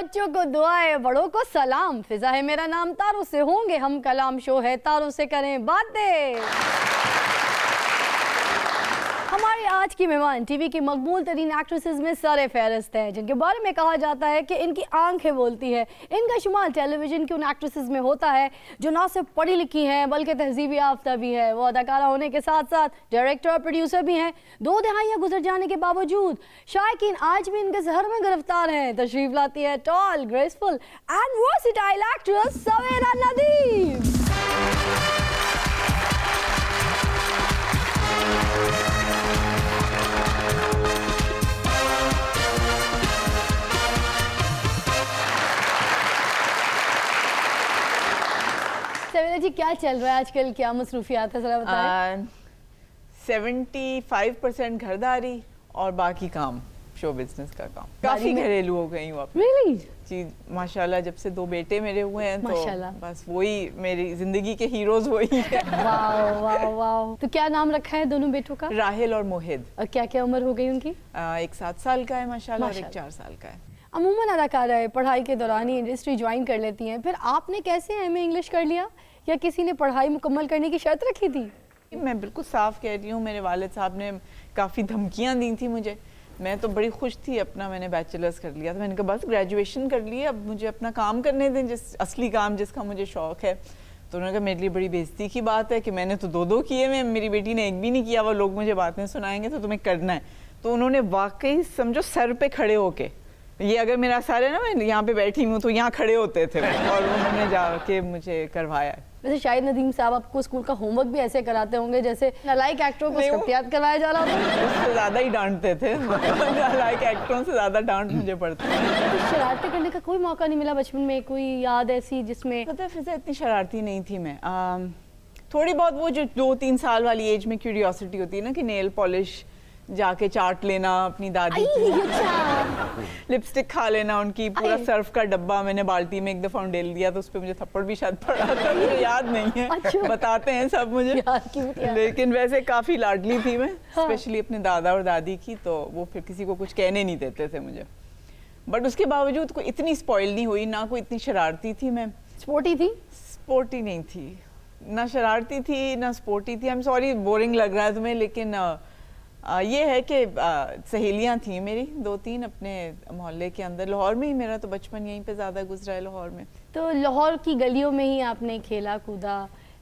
बच्चों को दुआएं, बड़ों को सलाम। फिजा है मेरा नाम, तारों से होंगे हम कलाम। शो है तारों से करें बातें। हमारी आज की मेहमान टीवी की मकबूल तरीन एक्ट्रेसेस में सरे फहरिस्त हैं, जिनके बारे में कहा जाता है कि इनकी आंखें बोलती है। इनका शुमार टेलीविजन की उन एक्ट्रेसेस में होता है जो ना सिर्फ पढ़ी लिखी हैं बल्कि तहजीब याफ्ता भी है। वो अदाकारा होने के साथ साथ डायरेक्टर और प्रोड्यूसर भी हैं। 2 दहाइयाँ गुजर जाने के बावजूद शायकीन आज भी इनके शहर में गिरफ्तार हैं। तशरीफ लाती है tall, graceful and versatile actress Savera Nadeem. Savera ji, क्या चल रहा है आजकल, क्या मसरूफियात है, जरा बताएं। 75% घरदारी और बाकी काम शो बिजनेस का काम। काफी घरेलू हो गई हूँ अब। Really? जी माशाल्लाह, जब से 2 बेटे मेरे हुए हैं तो बस वही मेरी जिंदगी के हीरोज वही है। वाह वाह वाह। तो क्या नाम रखा है दोनों बेटों का? राहिल और मोहिद। और क्या क्या उम्र हो गई उनकी? एक 7 साल का है माशाल्लाह और एक 4 साल का है। अमूमन अदाकारा है, पढ़ाई के दौरान ही इंडस्ट्री ज्वाइन कर लेती हैं। फिर आपने कैसे एमए इंग्लिश कर लिया, या किसी ने पढ़ाई मुकम्मल करने की शर्त रखी थी? मैं बिल्कुल साफ कह रही हूँ, मेरे वालिद साहब ने काफ़ी धमकियाँ दी थी मुझे। मैं तो बड़ी खुश थी, अपना मैंने बैचलर्स कर लिया था। मैंने कहा बस ग्रेजुएशन कर ली, अब मुझे अपना काम करने दें, जिस असली काम जिसका मुझे शौक़ है। तो उन्होंने कहा मेरे लिए बड़ी बेइज्जती की बात है कि मैंने तो 2 किए हुए, मेरी बेटी ने एक भी नहीं किया। वो लोग मुझे बातें सुनाएंगे तो तुम्हें करना है। तो उन्होंने वाकई समझो सर पे खड़े होके, ये अगर मेरा सर है ना, मैं यहाँ पे बैठी हूँ तो यहाँ खड़े होते थे और उन्होंने जाके मुझे करवाया। वैसे शायद नदीम साहब आपको स्कूल का होमवर्क भी ऐसे कराते होंगे जैसे नालायक एक्टरों को स्क्रिप्ट याद करवाया जा रहा होता? उससे ज़्यादा ही डांटते थे। नालायक एक्टरों से ज़्यादा डांट मुझे पड़ती है। शरारती करने का कोई मौका नहीं मिला बचपन में? कोई याद ऐसी जिसमें? पता है फिजा, इतनी शरारती नहीं थी मैं। थोड़ी बहुत वो जो 2-3 साल वाली एज में क्यूरियोसिटी होती है ना, कि नेल पॉलिश जाके चाट लेना अपनी दादी की, लिपस्टिक खा लेना उनकी, पूरा सर्फ का डब्बा मैंने बाल्टी में एक दफा डेल दिया तो उस पे मुझे थप्पड़ भी शायद पड़ा था, मुझे याद नहीं है। अच्छा। बताते हैं सब मुझे, लेकिन वैसे काफी लाडली थी मैं, स्पेशली अपने दादा और दादी की। तो वो फिर किसी को कुछ कहने नहीं देते थे मुझे, बट उसके बावजूद कोई इतनी स्पॉइल नहीं हुई, ना कोई इतनी शरारती थी मैं। स्पोर्टी थी? स्पोर्टी नहीं थी, ना शरारती थी ना स्पोर्टी थी। आई एम सॉरी बोरिंग लग रहा है तुम्हें, लेकिन ये है कि सहेलियां थी मेरी 2-3 अपने मोहल्ले के अंदर। लाहौर में ही मेरा तो बचपन यहीं पे ज़्यादा गुजरा है, लाहौर में। तो लाहौर की गलियों में ही आपने खेला कूदा?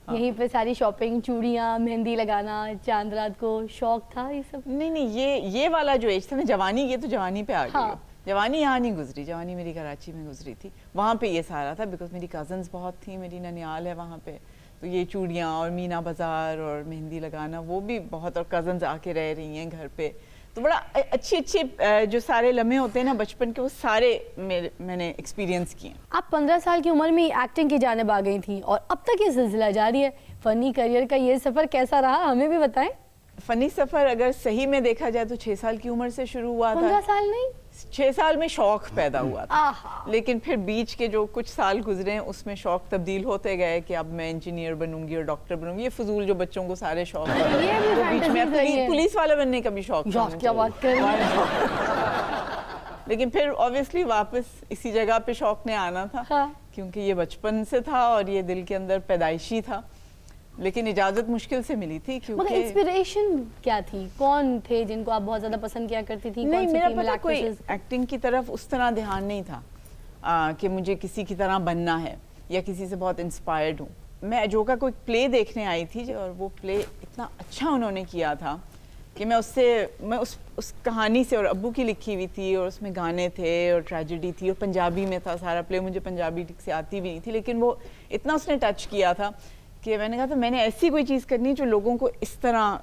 हाँ। यहीं पे सारी शॉपिंग, चूड़ियाँ, मेहंदी लगाना, चांद रात को शौक था ये सब? नहीं, ये वाला जो एज था ना जवानी, ये तो जवानी पे आ गई। हाँ। जवानी यहाँ नहीं गुजरी, जवानी मेरी कराची में गुजरी थी। वहाँ पे ये सारा था, बिकॉज मेरी कज़न्स बहुत थी, मेरी ननियाल है वहाँ पे, तो ये चूड़ियाँ और मीना बाज़ार और मेहंदी लगाना वो भी बहुत, और कज़न्स आके रह रही हैं घर पे, तो बड़ा अच्छे जो सारे लम्हे होते हैं ना बचपन के, वो सारे मैंने एक्सपीरियंस किए। आप 15 साल की उम्र में एक्टिंग की जानिब आ गई थी और अब तक ये सिलसिला जारी है। फ़नी करियर का ये सफ़र कैसा रहा, हमें भी बताएं। फ़नी सफ़र अगर सही में देखा जाए तो 6 साल की उम्र से शुरू हुआ था। 15 साल नहीं, 6 साल में शौक पैदा हुआ था, लेकिन फिर बीच के जो कुछ साल गुजरे हैं उसमें शौक तब्दील होते गए कि अब मैं इंजीनियर बनूंगी और डॉक्टर बनूंगी। ये फजूल जो बच्चों को सारे शौक है, तो बीच में पुलिस वाला बनने का भी शौक था। क्या बात कर रहे हैं। लेकिन फिर ऑब्वियसली वापस इसी जगह पे शौक ने आना था। हाँ। क्योंकि ये बचपन से था और ये दिल के अंदर पैदाइशी था, लेकिन इजाजत मुश्किल से मिली थी। क्योंकि इंस्पिरेशन क्या थी, कौन थे जिनको आप बहुत ज्यादा पसंद किया करती थी? नहीं, मेरा पता कोई एक्टिंग की तरफ उस तरह ध्यान नहीं था कि मुझे किसी की तरह बनना है या किसी से बहुत इंस्पायर्ड हूँ। मैं अजोका को एक प्ले देखने आई थी और वो प्ले इतना अच्छा उन्होंने किया था कि मैं उस कहानी से, और अब्बू की लिखी हुई थी और उसमें गाने थे और ट्रेजेडी थी और पंजाबी में था सारा प्ले। मुझे पंजाबी ठीक से आती भी नहीं थी, लेकिन वो इतना उसने टच किया था कि मैंने कहा था मैंने ऐसी कोई चीज़ करनी जो लोगों को इस तरह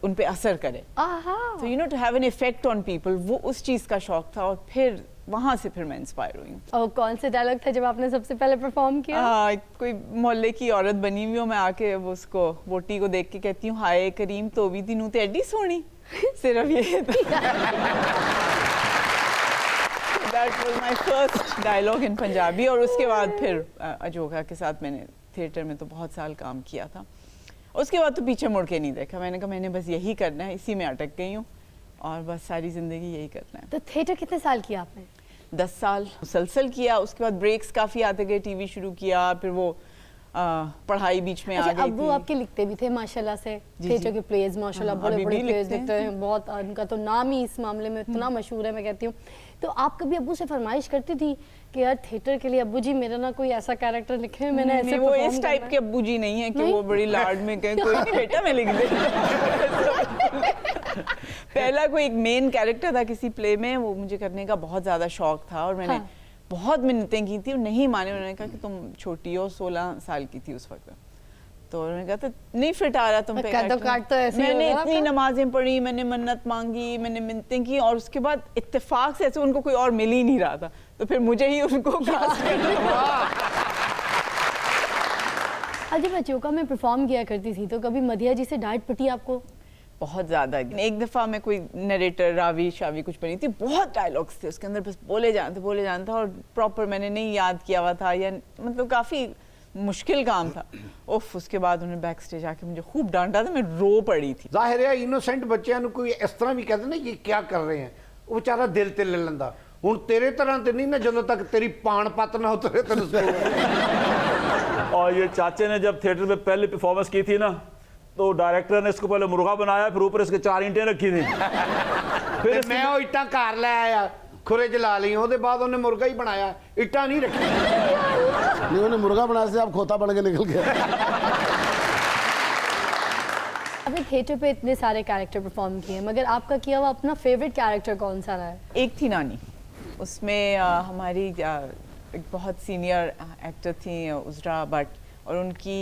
उन पे असर करे, तो you know to have an effect on people. वो उस चीज़ का शौक था और फिर वहाँ से फिर मैं इंस्पायर हुई। और कौन से डायलॉग था जब आपने सबसे पहले परफॉर्म किया? कोई मोहल्ले की औरत बनी हुई हो, मैं आके वो उसको वोटी को देख के कहती हूँ हाय करीम तो भी थी नू ते एडी सोनी, सिर्फ ये that was my first dialogue in Punjabi. और उसके बाद फिर अजोका के साथ मैंने थिएटर में तो बहुत साल काम किया था। उसके बाद तो पीछे मुड़ के नहीं देखा। मैंने कहा मैंने बस यही करना है, इसी में अटक गई हूँ और बस सारी ज़िंदगी यही करना है। तो थिएटर कितने साल किया आपने? 10 साल मुसलसल किया, उसके बाद ब्रेक्स काफ़ी आते गए, टीवी शुरू किया, फिर वो पढ़ाई बीच में आ गई अब वो थी। आपके लिखते भी थे माशाल्लाह से, जी, थिएटर जी। के प्लेज माशाल्लाह हाँ, बड़े अभी बड़े भी प्लेज लिखते लिखते हैं, बहुत उनका तो नाम ही इस मामले में इतना मशहूर है, मैं कहती हूँ। तो आप कभी अब्बू से फरमाइश करती थी कि यार थिएटर के लिए अब्बू जी मेरा ना कोई ऐसा कैरेक्टर लिखे, मैंने ऐसे नहीं, वो perform इस टाइप करना के है? अब्बू जी नहीं है कि नहीं? वो बड़ी लाड में कहें कोई नहीं बेटा मैं लिख दे। पहला कोई एक मेन कैरेक्टर था किसी प्ले में, वो मुझे करने का बहुत ज्यादा शौक था और मैंने हाँ। बहुत मिन्नतें की थी और नहीं माने। उन्होंने कहा कि तुम छोटी हो, 16 साल की थी उस वक्त। तो उन्होंने कहा था नहीं फिट आ रहा तुम पे कद तो character। काट तो ऐसे ही मैंने होगा इतनी आपका। नमाजें पढ़ी, मैंने मन्नत मांगी, मैंने मिन्नतें की और उसके बाद इत्तेफाक से ऐसे उनको कोई और मिल ही नहीं रहा था, तो फिर मुझे ही उनको कास्ट करना। अब जब अचोका में परफॉर्म किया करती थी तो कभी मधिया जी से डांट पटी आपको? बहुत ज्यादा। एक दफा मैं कोई नरेटर रावी शावी कुछ बनी थी, बहुत डायलॉग्स थे उसके अंदर, बस बोले जानते और प्रॉपर मैंने नहीं याद किया हुआ था, या मतलब काफी मुश्किल काम था। उफ, उसके बाद उन्होंने बैक स्टेज आके मुझे खूब डांटा था, मैं रो पड़ी थी। ਜ਼ਾਹਿਰ ਹੈ ਇਨੋਸੈਂਟ ਬੱਚਿਆਂ ਨੂੰ ਕੋਈ ਇਸ ਤਰ੍ਹਾਂ ਵੀ ਕਹਿੰਦੇ ਨੇ ਇਹ ਕੀ ਕਰ ਰਹੇ ਹੈ, ਉਹ ਵਿਚਾਰਾ ਦਿਲ ਤੇ ਲੈ ਲੈਂਦਾ। ਹੁਣ ਤੇਰੇ ਤਰ੍ਹਾਂ ਤੇ ਨਹੀਂ ਨਾ, ਜਦੋਂ ਤੱਕ ਤੇਰੀ ਪਾਣ ਪੱਤ ਨਾ ਉਤਰੇ ਤੈਨੂੰ ਸਕੂਲ। और ये चाचे ने जब थिएटर में पहले परफॉर्मेंस की थी ना, तो डायरेक्टर ने इसको पहले मुर्गा बनाया, फिर ऊपर इसके 4 ईंटें रखी थी। ਤੇ ਮੈਂ ਉਹ ਇੱਟਾਂ ਘਰ ਲੈ ਆਇਆ, ਖੁਰੇ ਚ ਲਾ ਲਈ, ਉਹਦੇ ਬਾਅਦ ਉਹਨੇ ਮੁਰਗਾ ਹੀ ਬਣਾਇਆ, ਇੱਟਾਂ ਨਹੀਂ ਰੱਖੀ। नहीं उन्हें मुर्गा बनाने से आप खोता बन के निकल गए। आपने थिएटर पे इतने सारे कैरेक्टर परफॉर्म किए हैं, मगर आपका किया हुआ अपना फेवरेट कैरेक्टर कौन सा रहा है? एक थी नानी, उसमें हमारी एक बहुत सीनियर एक्टर थी उजरा भट्ट, और उनकी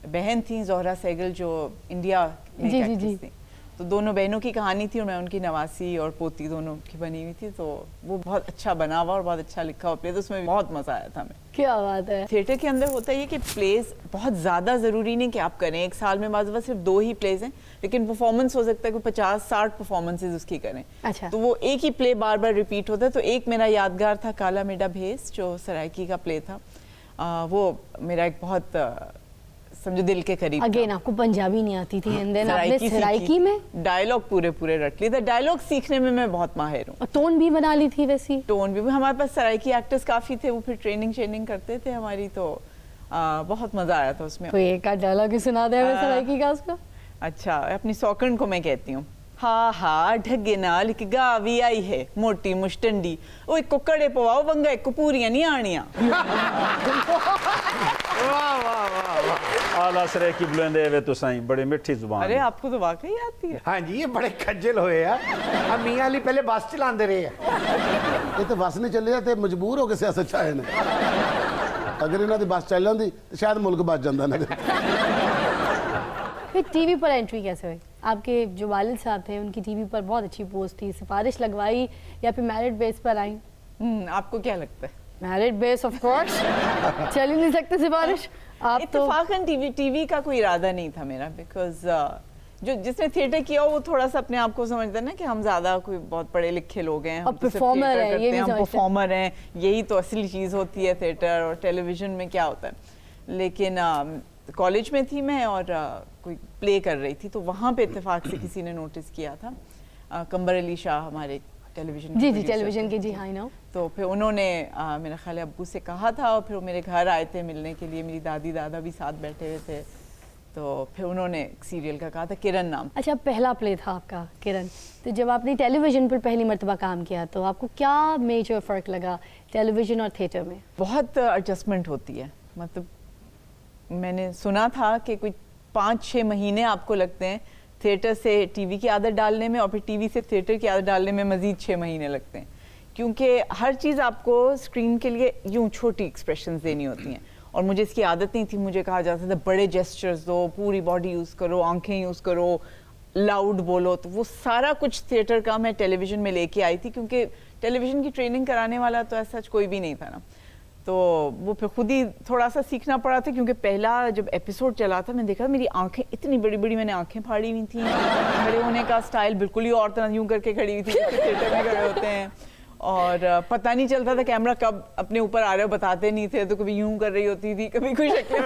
बहन थी जोहरा सहगल जो इंडिया में जी, एक जी, actress जी। थी। तो दोनों बहनों की कहानी थी और मैं उनकी नवासी और पोती दोनों की बनी हुई थी, तो वो बहुत अच्छा बना हुआ और बहुत अच्छा लिखा हुआ प्ले, तो उसमें बहुत मजा आया था। मैं क्या बात है। थिएटर के अंदर होता है कि प्लेस बहुत ज़्यादा ज़रूरी नहीं कि आप करें, एक साल में बाज़ सिर्फ 2 ही प्लेस हैं, लेकिन परफॉर्मेंस हो सकता है कोई 50-60 परफॉर्मेंसेज उसकी करें। अच्छा। तो वो एक ही प्ले बार बार रिपीट होता है। तो एक मेरा यादगार था काला मेडा भेस, जो सरायकी का प्ले था। वो मेरा एक बहुत समझो दिल के करीब अगेन आपको पंजाबी नहीं आती थी, एंड देन आपने सीखी। सराइकी में डायलॉग पूरे रट लिए थे। डायलॉग सीखने में मैं बहुत माहिर हूँ। और टोन भी बना ली थी वैसी? टोन भी, हमारे पास सरायकी एक्टर्स काफ़ी थे, वो फिर ट्रेनिंग करते थे हमारी, तो बहुत मज़ा आया था उसमें। कोई एक डायलॉग ही सुना दे हमें सराइकी का उसका। अच्छा, अपनी सौकन को मैं कहती हूँ, हा ढगे नाल एक गावी आई है मोटी मुश्टंडी, ओ एक कुकड़े पवाओ वंगा एक पूरियां नहीं आनियां। आला सरे की बुलंदे वे तो साईं, बड़ी मिठी जुबान। अरे आपको तो वाकई आती है। हाँ जी, ये बड़े खज्जल होए आ। आ मियां अली पहले बस चलाते रहे हैं। ये तो बस नहीं चली ते मजबूर हो के सियासत च आए ने। अगर इन्हों की बस चल जाती तो शायद मुल्क बच जाता ना। फिर टीवी पर एंट्री कैसे हुई? आपके जो वालिद साहब थे उनकी टीवी पर बहुत अच्छी पोस्ट थी, सिफारिश लगवाई या फिर मेरिट बेस पर आई? आपको क्या लगता है? मेरिट बेस ऑफ कोर्स, चल ही नहीं सकते सिफारिश आप तो। इत्तेफाकन टीवी का कोई इरादा नहीं था मेरा, बिकॉज जो जिसने थिएटर किया वो थोड़ा सा अपने आप को समझता है ना कि हम ज्यादा कोई बहुत पढ़े लिखे लोग हैं, और हम तो सिर्फ performer theatre हैं, करते ये भी हैं, हम समझते हैं। परफॉर्मर हैं, यही तो असली चीज़ होती है थिएटर और टेलीविजन में क्या होता है। लेकिन कॉलेज में थी मैं और कोई प्ले कर रही थी, तो वहाँ पे इत्तेफाक से किसी ने नोटिस किया था, कंबर अली शाह हमारे टेलीविजन जी जी टेलीविजन के, जी हाँ नो। तो फिर उन्होंने मेरा ख्याल है अब्बू से कहा था, और फिर वो मेरे घर आए थे मिलने के लिए, मेरी दादी दादा भी साथ बैठे हुए थे, तो फिर उन्होंने सीरियल का कहा था, किरण नाम। अच्छा, पहला प्ले था आपका किरण, तो जब आपने टेलीविजन पर पहली मर्तबा काम किया तो आपको क्या मेजर फ़र्क लगा टेलीविजन और थिएटर में? बहुत एडजस्टमेंट होती है, मतलब मैंने सुना था कि कोई 5-6 महीने आपको लगते हैं थिएटर से टीवी की आदत डालने में, और फिर टीवी से थिएटर की आदत डालने में मज़ीद 6 महीने लगते हैं, क्योंकि हर चीज़ आपको स्क्रीन के लिए यूं छोटी एक्सप्रेशंस देनी होती हैं, और मुझे इसकी आदत नहीं थी। मुझे कहा जाता था बड़े जेस्चर्स दो, पूरी बॉडी यूज़ करो, आंखें यूज़ करो, लाउड बोलो, तो वो सारा कुछ थिएटर का मैं टेलीविज़न में लेके आई थी, क्योंकि टेलीविज़न की ट्रेनिंग कराने वाला तो ऐसा कोई भी नहीं था ना, तो वो फिर खुद ही थोड़ा सा सीखना पड़ा था। क्योंकि पहला जब एपिसोड चला था, मैं देखा मेरी आंखें इतनी बड़ी बड़ी, मैंने आंखें फाड़ी हुई थी, खड़े होने का स्टाइल बिल्कुल ही और तरह, यूं करके खड़ी हुई थी जैसे थिएटर में खड़े होते हैं, और पता नहीं चलता था कैमरा कब अपने ऊपर आ रहे हो, बताते नहीं थे, तो कभी यूं कर रही होती थी, कभी कोई शक्ल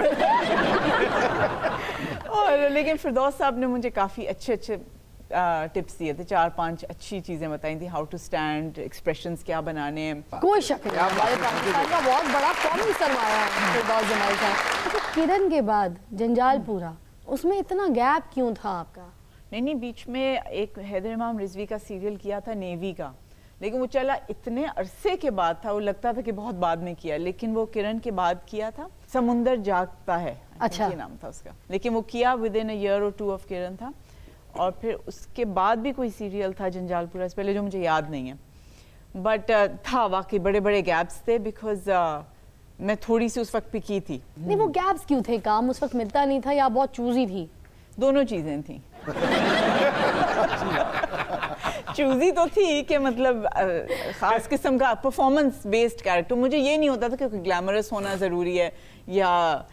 और लेकिन फिरदौस साहब ने मुझे काफ़ी अच्छे टिप्स दिए थे, 4-5 अच्छी चीज़ें बताई थी, हाउ टू स्टैंड, एक्सप्रेशंस क्या बनाने हैं। कोई शक नहीं, हमारे पाकिस्तान का बहुत बड़ा कॉमन सरमाया है फिरदौस जमाल का। अच्छा, किरण के बाद जंजालपुरा, उसमें इतना गैप क्यों था आपका? नहीं, बीच में एक हैदर इमाम रिजवी का सीरियल किया था नेवी का, लेकिन वो चला इतने अरसे के बाद था, वो लगता था कि बहुत बाद में किया, लेकिन वो किरण के बाद किया था। समुंदर जागता है, अच्छा, ये नाम था उसका, लेकिन वो किया विद इन अ ईयर और 2 ऑफ किरण था। और फिर उसके बाद भी कोई सीरियल था जंजालपुरा से पहले जो मुझे याद नहीं है, बट था वाकई बड़े बड़े गैप्स थे, बिकॉज मैं थोड़ी सी उस वक्त भी की थी। नहीं, वो गैप्स क्यों थे? काम उस वक्त मिलता नहीं था या बहुत चूजी थी? दोनों चीजें थी। चूजी तो थी कि मतलब खास किस्म का परफॉर्मेंस बेस्ड कैरेक्टर, मुझे ये नहीं होता था कि कोई ग्लैमरस होना ज़रूरी है या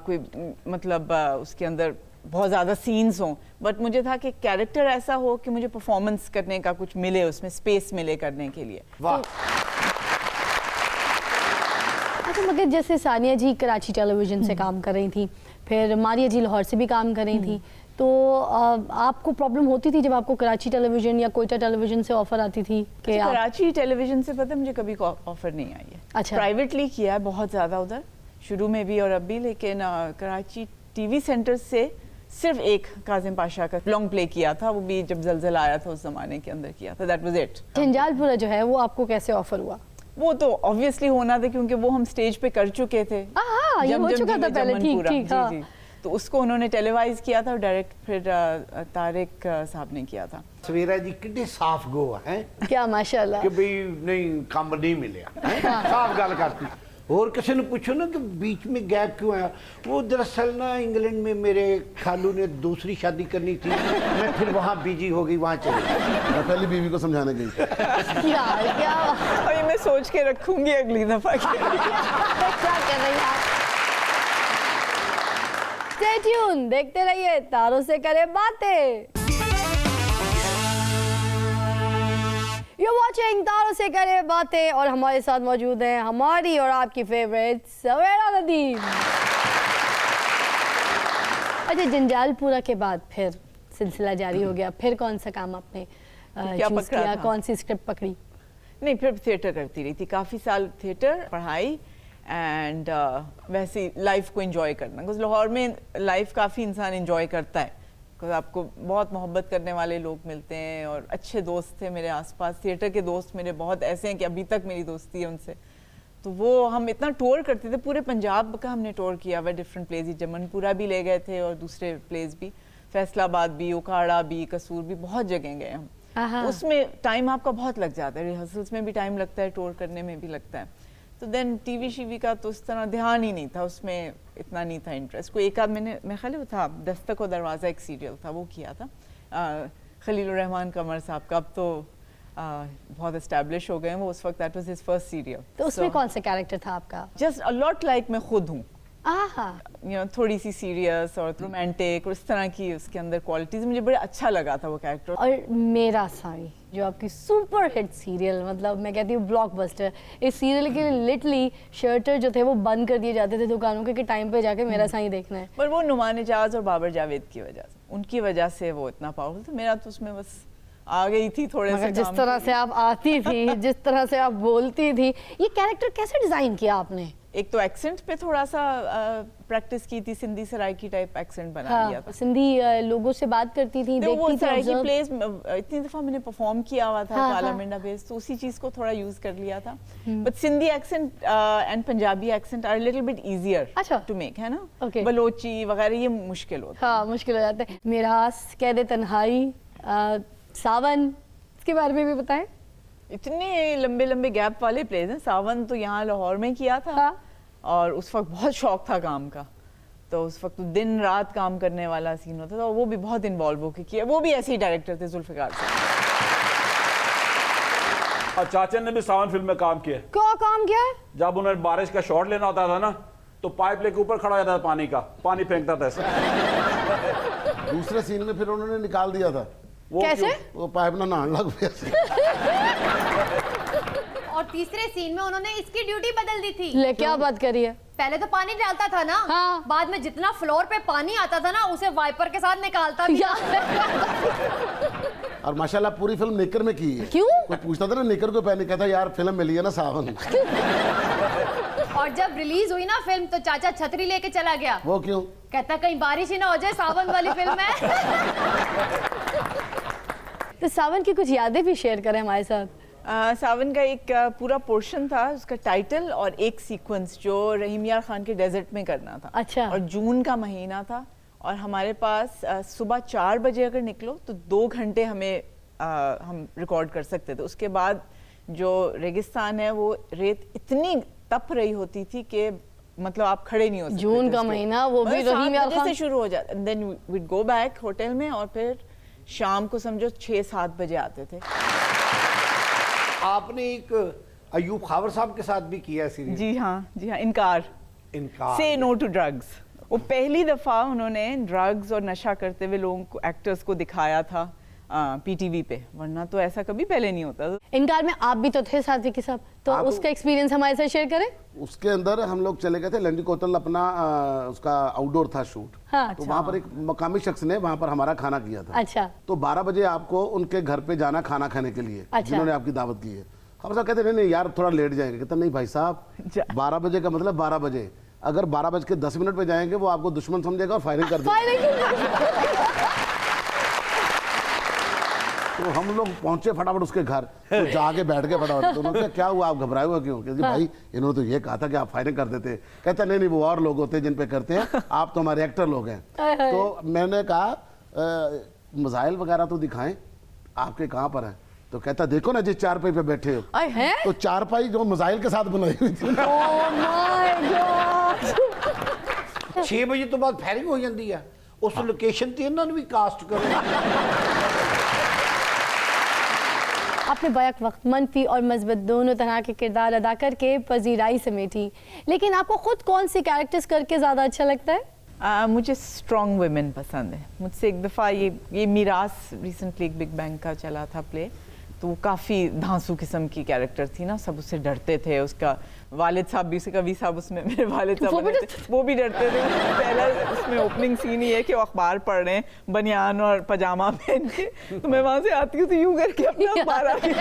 कोई मतलब उसके अंदर बहुत ज़्यादा सीन्स हों, बट मुझे था कि कैरेक्टर ऐसा हो कि मुझे परफॉर्मेंस करने का कुछ मिले, उसमें स्पेस मिले करने के लिए। वाह। अच्छा, मगर जैसे सानिया जी कराची टेलीविजन से काम कर रही थी, फिर मारिया जी लाहौर से भी काम कर रही थी, तो आपको प्रॉब्लम होती थी जब आपको कराची टेलीविजन या कोयटा टेलीविजन से ऑफर आती थी कि आप... कराची टेलीविजन से पता मुझे कभी ऑफर नहीं आई है। अच्छा। प्राइवेटली किया है बहुत ज़्यादा उधर, शुरू में भी और अब भी, लेकिन कराची टीवी सेंटर से सिर्फ एक काजिम पाशा का लॉन्ग प्ले किया था, वो भी जब जलजला आया था उस जमाने के अंदर किया था, दैट वाज इट। जंजालपुरा जो है वो आपको कैसे ऑफर हुआ? वो तो ऑब्वियसली होना था क्योंकि वो हम स्टेज पे कर चुके थे। हाँ, ये हो चुका था पहले, ठीक ठीक, हाँ। जी, तो उसको उन्होंने टेलीवाइज किया था और डायरेक्ट फिर तारिक साहब ने किया था। सवेरा जी कितने साफ गो है क्या माशाल्लाह कि भाई नहीं काम नहीं मिलिया, साफ गल करती। और किसी ने पूछो ना कि बीच में गैप क्यों आया, वो दरअसल ना इंग्लैंड में मेरे खालू ने दूसरी शादी करनी थी, मैं फिर वहाँ बिजी हो गई, वहाँ चली गई। मैं पहली बीवी को समझाने गई। यार क्या अभी मैं सोच के रखूंगी अगली दफा क्या कर रही हैं आप? Stay tuned, देखते रहिए तारों से करे बातें। You're watching तारों से करे बातें और हमारे साथ मौजूद हैं हमारी और आपकी फेवरेट सवेरा नदीम। अच्छा, जंजालपुरा के बाद फिर सिलसिला जारी हो गया, फिर कौन सा काम आपने चूज किया, कौन सी स्क्रिप्ट पकड़ी? नहीं, फिर थिएटर करती रही थी काफ़ी साल, थिएटर, पढ़ाई एंड वैसे लाइफ को एंजॉय करना, बिकॉज लाहौर में लाइफ काफ़ी इंसान एंजॉय करता है, बिकॉज आपको बहुत मोहब्बत करने वाले लोग मिलते हैं और अच्छे दोस्त थे मेरे आसपास। थिएटर के दोस्त मेरे बहुत ऐसे हैं कि अभी तक मेरी दोस्ती है उनसे। तो वो हम इतना टूर करते थे, पूरे पंजाब का हमने टूर किया हुआ, डिफरेंट प्लेस, जमनपुरा भी ले गए थे और दूसरे प्लेस भी, फैसलाबाद भी, उकाड़ा भी, कसूर भी, बहुत जगह गए हम। तो उसमें टाइम आपका बहुत लग जाता है, रिहर्सल्स में भी टाइम लगता है, टूर करने में भी लगता है। तो देन टीवी शीवी का तो उस तरह ध्यान ही नहीं था, उसमें इतना नहीं था इंटरेस्ट। कोई एक आध मैंने, मैं ख्याल वो था दस्तक और दरवाज़ा, एक सीरियल था, वो किया था खलीलुर रहमान कमर साहब का, अब तो बहुत एस्टैब्लिश हो गए हैं वो, उस वक्त that was his first serial. तो उसमें कौन सा कैरेक्टर था आपका? जस्ट अ लॉट लाइक मैं खुद हूँ, आहा, थोड़ी सी सीरियस और रोमांटिक और इस तरह की उसके अंदर क्वालिटीज, मुझे बड़ा अच्छा लगा था वो कैरेक्टर। और मेरा साई जो आपकी सुपर हिट सीरियल, मतलब मैं कहती हूँ ब्लॉकबस्टर, इस सीरियल के लिए लिटरली शर्टर जो थे वो बंद कर दिए जाते थे दुकानों के कि टाइम पे जाके मेरा साई देखना है। पर वो नुमान एजाज और बाबर जावेद की वजह से, उनकी वजह से वो इतना पावरफुल था। मेरा तो उसमें बस आ गई थी थोड़े से, जिस तरह से आप आती थी, जिस तरह से आप बोलती थी, ये कैरेक्टर कैसे डिजाइन किया आपने? एक तो एक्सेंट पे थोड़ा सा प्रैक्टिस की थी, सिंधी सराइकी टाइप एक्सेंट बना लिया था। सिंधी लोगों से बात करती थी, देखती वो थी, सराइकी प्लेस इतनी दफा मैंने परफॉर्म किया हुआ था काला मिंडा बेस, तो उसी चीज को थोड़ा यूज कर लिया था। But Sindhi accent and Punjabi accent are little bit easier to make, है ना? बलोची वगैरह ये मुश्किल होता है। हाँ, मुश्किल हो जाता है। मिरास, कैद तन्हाई, सावन, इसके बारे में भी बताएं। इतने लंबे लंबे गैप वाले प्लेस हैं। सावन तो यहाँ लाहौर में किया था। हाँ। और उस वक्त बहुत शौक था काम का, तो उस वक्त दिन रात काम करने वाला सीन होता था, और वो भी बहुत इन्वॉल्व होकर किया। वो भी ऐसे ही डायरेक्टर थे जुल्फिकार साहब। और चाचा ने भी सावन फिल्म में काम किया। क्या काम किया है? जब उन्हें बारिश का शॉट लेना होता था ना, तो पाइप लेके ऊपर खड़ा हो जाता था, पानी का पानी फेंकता था ऐसे। दूसरे सीन में फिर उन्होंने निकाल दिया था। वो कैसे? वो पाइप ना नहाने लग गया। और तीसरे सीन में उन्होंने इसकी ड्यूटी बदल दी थी। ले क्या बात करी है? पहले तो पानी डालता था ना, हाँ। बाद में जितना फ्लोर पे पानी आता था ना उसे वाइपर के साथ निकालता भी था। और माशाल्लाह पूरी फिल्म नेकर में की है। क्यों? कोई पूछता था ना नेकर को पहने, कहता यार फिल्म मिली है ना सावन। और जब रिलीज हुई ना फिल्म तो चाचा छतरी लेके चला गया। वो क्यों? कहता कहीं बारिश ही ना हो जाए, सावन वाली फिल्म है। तो सावन की कुछ यादें भी शेयर करें हमारे साथ। सावन का एक पूरा पोर्शन था, उसका टाइटल और एक सीक्वेंस जो रहीम यार खान के डेजर्ट में करना था। अच्छा। और जून का महीना था और हमारे पास सुबह 4 बजे अगर निकलो तो 2 घंटे हमें हम रिकॉर्ड कर सकते थे। उसके बाद जो रेगिस्तान है वो रेत इतनी तप रही होती थी कि मतलब आप खड़े नहीं हो सकते जून थे का उसके। महीना, वो भी मतलब रहीम 7 यार बजे खान। से शुरू हो जाता, then we'd go back hotel में और फिर शाम को समझो 6-7 बजे आते थे। आपने एक अयूब खावर साहब के साथ भी किया सीरीज। जी हाँ, इनकार से नो टू ड्रग्स। वो पहली दफा उन्होंने ड्रग्स और नशा करते हुए लोगों को, एक्टर्स को दिखाया था पीटीवी पे, वरना तो ऐसा कभी पहले नहीं होता। इनकार में आप भी तो थे साथ विकी साहब, तो हाँ, उसका एक्सपीरियंस हमारे साथ शेयर करें। उसके अंदर हम लोग चले गए थे लंडी कोतल, अपना उसका आउटडोर था शूट। हाँ। तो वहाँ पर एक मकामी शख्स ने वहाँ पर हमारा खाना किया था। अच्छा। तो 12 बजे आपको उनके घर पे जाना खाना खाने के लिए, अच्छा। जिन्होंने आपकी दावत की है। हम सब कहते नहीं यार थोड़ा लेट जाएंगे। कहता नहीं भाई साहब, 12 बजे का मतलब 12 बजे, अगर 12:10 पे जाएंगे वो आपको दुश्मन समझेगा और फायरिंग कर देगा। तो हम लोग पहुंचे फटाफट उसके घर, तो जाके बैठ गए फटाफट। तो उन्होंने कहा क्या हुआ, आप घबराए हुए क्यों? कहते भाई इन्होंने तो ये कहा था कि आप फायरिंग कर देते। कहता नहीं वो और लोग होते हैं जिन पे करते हैं, आप तो हमारे एक्टर लोग हैं। तो मैंने कहा मिसाइल वगैरह तो दिखाएं, आपके कहाँ पर है? तो कहता देखो ना जिस चारपाई पे बैठे हो। हैं? तो चारपाई जो मिसाइल के साथ बनाई हुई थी। Oh my God! 6 बजे तो बाद फायरिंग हो जाती है। उस लोकेशन ते इन्होंने भी कास्ट करो। आपने बैक वक्त मनफी और मस्बत दोनों तरह के किरदार अदा करके पजीराई समेटी, लेकिन आपको खुद कौन से कैरेक्टर्स करके ज़्यादा अच्छा लगता है? मुझे स्ट्रॉन्ग वुमेन पसंद है। मुझसे एक दफ़ा ये मीरास रिसेंटली एक बिग बैंग का चला था प्ले, तो वो काफ़ी धांसू किस्म की कैरेक्टर थी ना, सब उससे डरते थे। उसका वालिद साहब भी, उससे कभी साहब उसमें मेरे वालिद साहब बने थे, वो भी डरते थे। पहला उसमें ओपनिंग सीन ही है कि वो अखबार पढ़ रहे हैं बनियान और पजामा पहन के, तो मैं वहाँ से आती हूँ तो यूँ करके अपना अखबार आगे।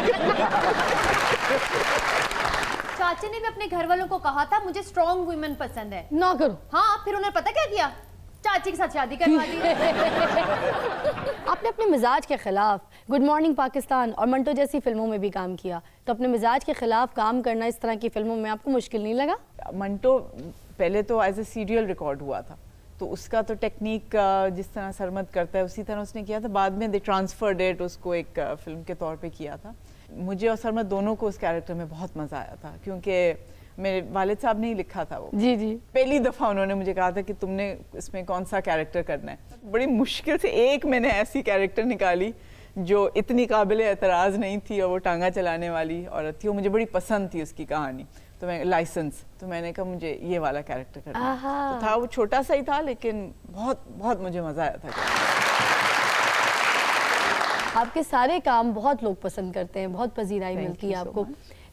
चाचा ने भी अपने घर वालों को कहा था मुझे स्ट्रॉन्ग वुमेन पसंद है। ना करो। हाँ, फिर उन्होंने पता क्या किया, चाची के साथ शादी करवा दी। आपने अपने मिजाज के खिलाफ गुड मॉर्निंग पाकिस्तान और मंटो जैसी फिल्मों में भी काम किया, तो अपने मिजाज के खिलाफ काम करना इस तरह की फिल्मों में आपको मुश्किल नहीं लगा? मंटो पहले तो एज ए सीरियल रिकॉर्ड हुआ था, तो उसका तो टेक्निक जिस तरह सरमद करता है उसी तरह उसने किया था। बाद में दे ट्रांसफर्ड इट, उसको एक फिल्म के तौर पे किया था। मुझे और सरमद दोनों को उस कैरेक्टर में बहुत मज़ा आया था, क्योंकि मेरे वालिद साहब ने ही लिखा था वो। जी जी। पहली दफ़ा उन्होंने मुझे कहा था कि तुमने इसमें कौन सा कैरेक्टर करना है। बड़ी मुश्किल से एक मैंने ऐसी कैरेक्टर निकाली जो इतनी काबिल एतराज़ नहीं थी और वो टांगा चलाने वाली औरत थी। वो मुझे बड़ी पसंद थी उसकी कहानी, तो मैं लाइसेंस, तो मैंने कहा मुझे ये वाला कैरेक्टर करना है। तो था वो छोटा सा ही था, लेकिन बहुत बहुत मुझे मज़ा आया था। आपके सारे काम बहुत लोग पसंद करते हैं, बहुत पजीराई मिलती है आपको।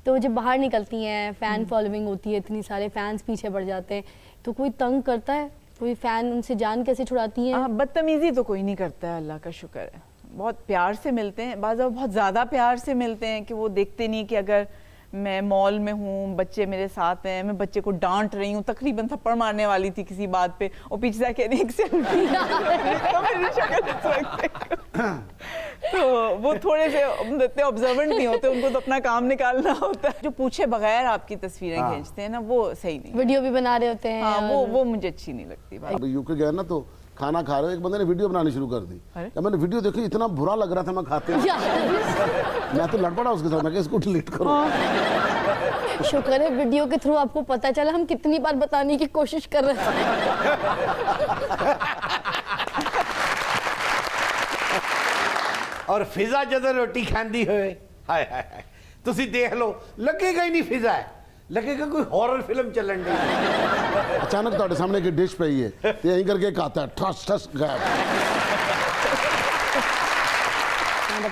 तो जब बाहर निकलती हैं, फ़ैन फॉलोइंग होती है, इतनी सारे फैंस पीछे पड़ जाते हैं, तो कोई तंग करता है? कोई फ़ैन उनसे जान कैसे छुड़ाती है? बदतमीज़ी तो कोई नहीं करता है, अल्लाह का शुक्र है। बहुत प्यार से मिलते हैं, बाज़ बहुत ज़्यादा प्यार से मिलते हैं कि वो देखते नहीं कि अगर मैं मॉल में हूँ, बच्चे मेरे साथ हैं, मैं बच्चे को डांट रही हूँ, तकरीबन थप्पड़ मारने वाली थी किसी बात पे, और पीछे जाके एक सेल्फी मेरी शक्ल तो वो थोड़े से इतने ऑब्जर्वेंट नहीं होते, उनको तो अपना काम निकालना होता है। जो पूछे बगैर आपकी तस्वीरें खींचते हैं ना, वो सही नहीं। वीडियो भी बना रहे होते हैं। हाँ, वो मुझे अच्छी नहीं लगती बात। अब यूके गया ना, तो खाना खा रहे हो, एक बंदे ने वीडियो बनानी शुरू कर दी। जब मैंने वीडियो देखी इतना बुरा लग रहा था मैं खाते हुए। मैं तो लड़ पड़ा उसके साथ, मैं इसको डिलीट करो। शुक्र है वीडियो के थ्रू आपको पता चला, हम कितनी बार बताने की कोशिश कर रहे हैं। और फिजा जदों रोटी खांदी होए, हाय हाय हाय, तुसी देख लो, लगेगा ही नहीं फिजा है, लगेगा कोई हॉरर फिल्म चलन दी। अचानक ਤੁਹਾਡੇ ਸਾਹਮਣੇ की डिश पई है, तो यहीं करके खाता है, ठस ठस गायब।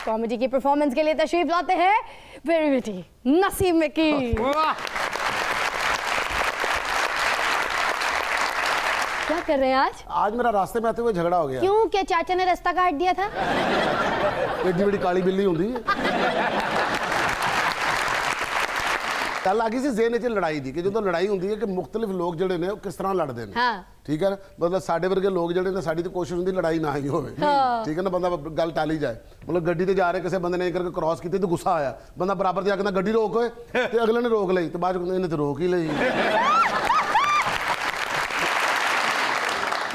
कॉमेडी की परफॉर्मेंस के लिए तशरीफ लाते हैं वेरी विटी नसीम मिकी। कर रहे हैं आज? आज मेरा रास्ते में आते हुए झगड़ा हो गया। क्यों, क्या चाचा ने रास्ता काट दिया था? एडी बड़ी काली बिल्ली होंगी कल आ गई सी जेहन च लड़ाई दी कि जो लड़ाई होंगी है कि मुख्तलिफ लोग जोड़े ने किस तरह लड़ते हैं। हाँ। ठीक है ना, मतलब साडे वर्गे लोग जोड़े ने साडी तो कोशिश होंगी लड़ाई ना ही होवे। ठीक है ना, बंदा गल टाली जाए। मतलब गड्डी ते जा रहे किसी बंदे ने करके क्रॉस की तो गुस्सा आया, बंदा बराबर से आके गड्डी रोक ते अगले ने रोक ली तो बाद इन्हें तो रोक ही ली।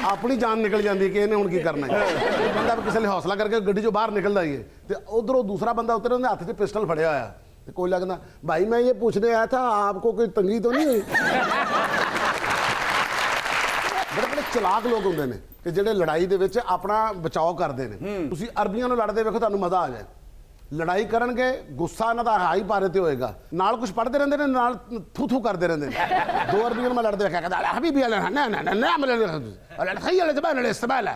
अपनी जान निकल जाती है कि इन्हें हुण की करना है। बंदा किसी ने हौसला करके गड्डी चो बाहर निकलता ही है तो उधरों दूसरा बंदा उतरे उन्हें हाथ से पिस्टल फड़िया होया तो कोई लगना भाई मैं ये पूछने आया था आपको कोई तंगी तो नहीं हुई। बड़े बड़े चलाक लोग होंगे ने कि ਜਿਹੜੇ ਲੜਾਈ ਦੇ ਵਿੱਚ ਆਪਣਾ ਬਚਾਓ ਕਰਦੇ ਨੇ। ਤੁਸੀਂ ਅਰਬੀਆਂ ਨੂੰ ਲੜਦੇ ਵੇਖੋ ਤੁਹਾਨੂੰ ਮਜ਼ਾ ਆ ਜਾਏ। ਲੜਾਈ ਕਰਨਗੇ ਗੁੱਸਾ ਇਹਨਾਂ ਦਾ ਹਾਈ ਪਾਰੇ ਤੇ ਹੋਏਗਾ, ਨਾਲ ਕੁਝ ਪੜਦੇ ਰਹਿੰਦੇ ਨੇ, ਨਾਲ ਥੂ ਥੂ ਕਰਦੇ ਰਹਿੰਦੇ ਨੇ। ਦੋ ਅਰਬੀਆਂ ਨੂੰ ਮੈਂ ਲੜਦੇ ਵੇਖਿਆ ਕਹਿੰਦਾ ਹਬੀਬੀ ਅਲਾ ਨਾ ਨਾ ਨਾ ਨਾ ਅਲਾ ਖਯਲ ਜ਼ਬਾਨ ਅਲ ਇਸਤਬਾਲਾ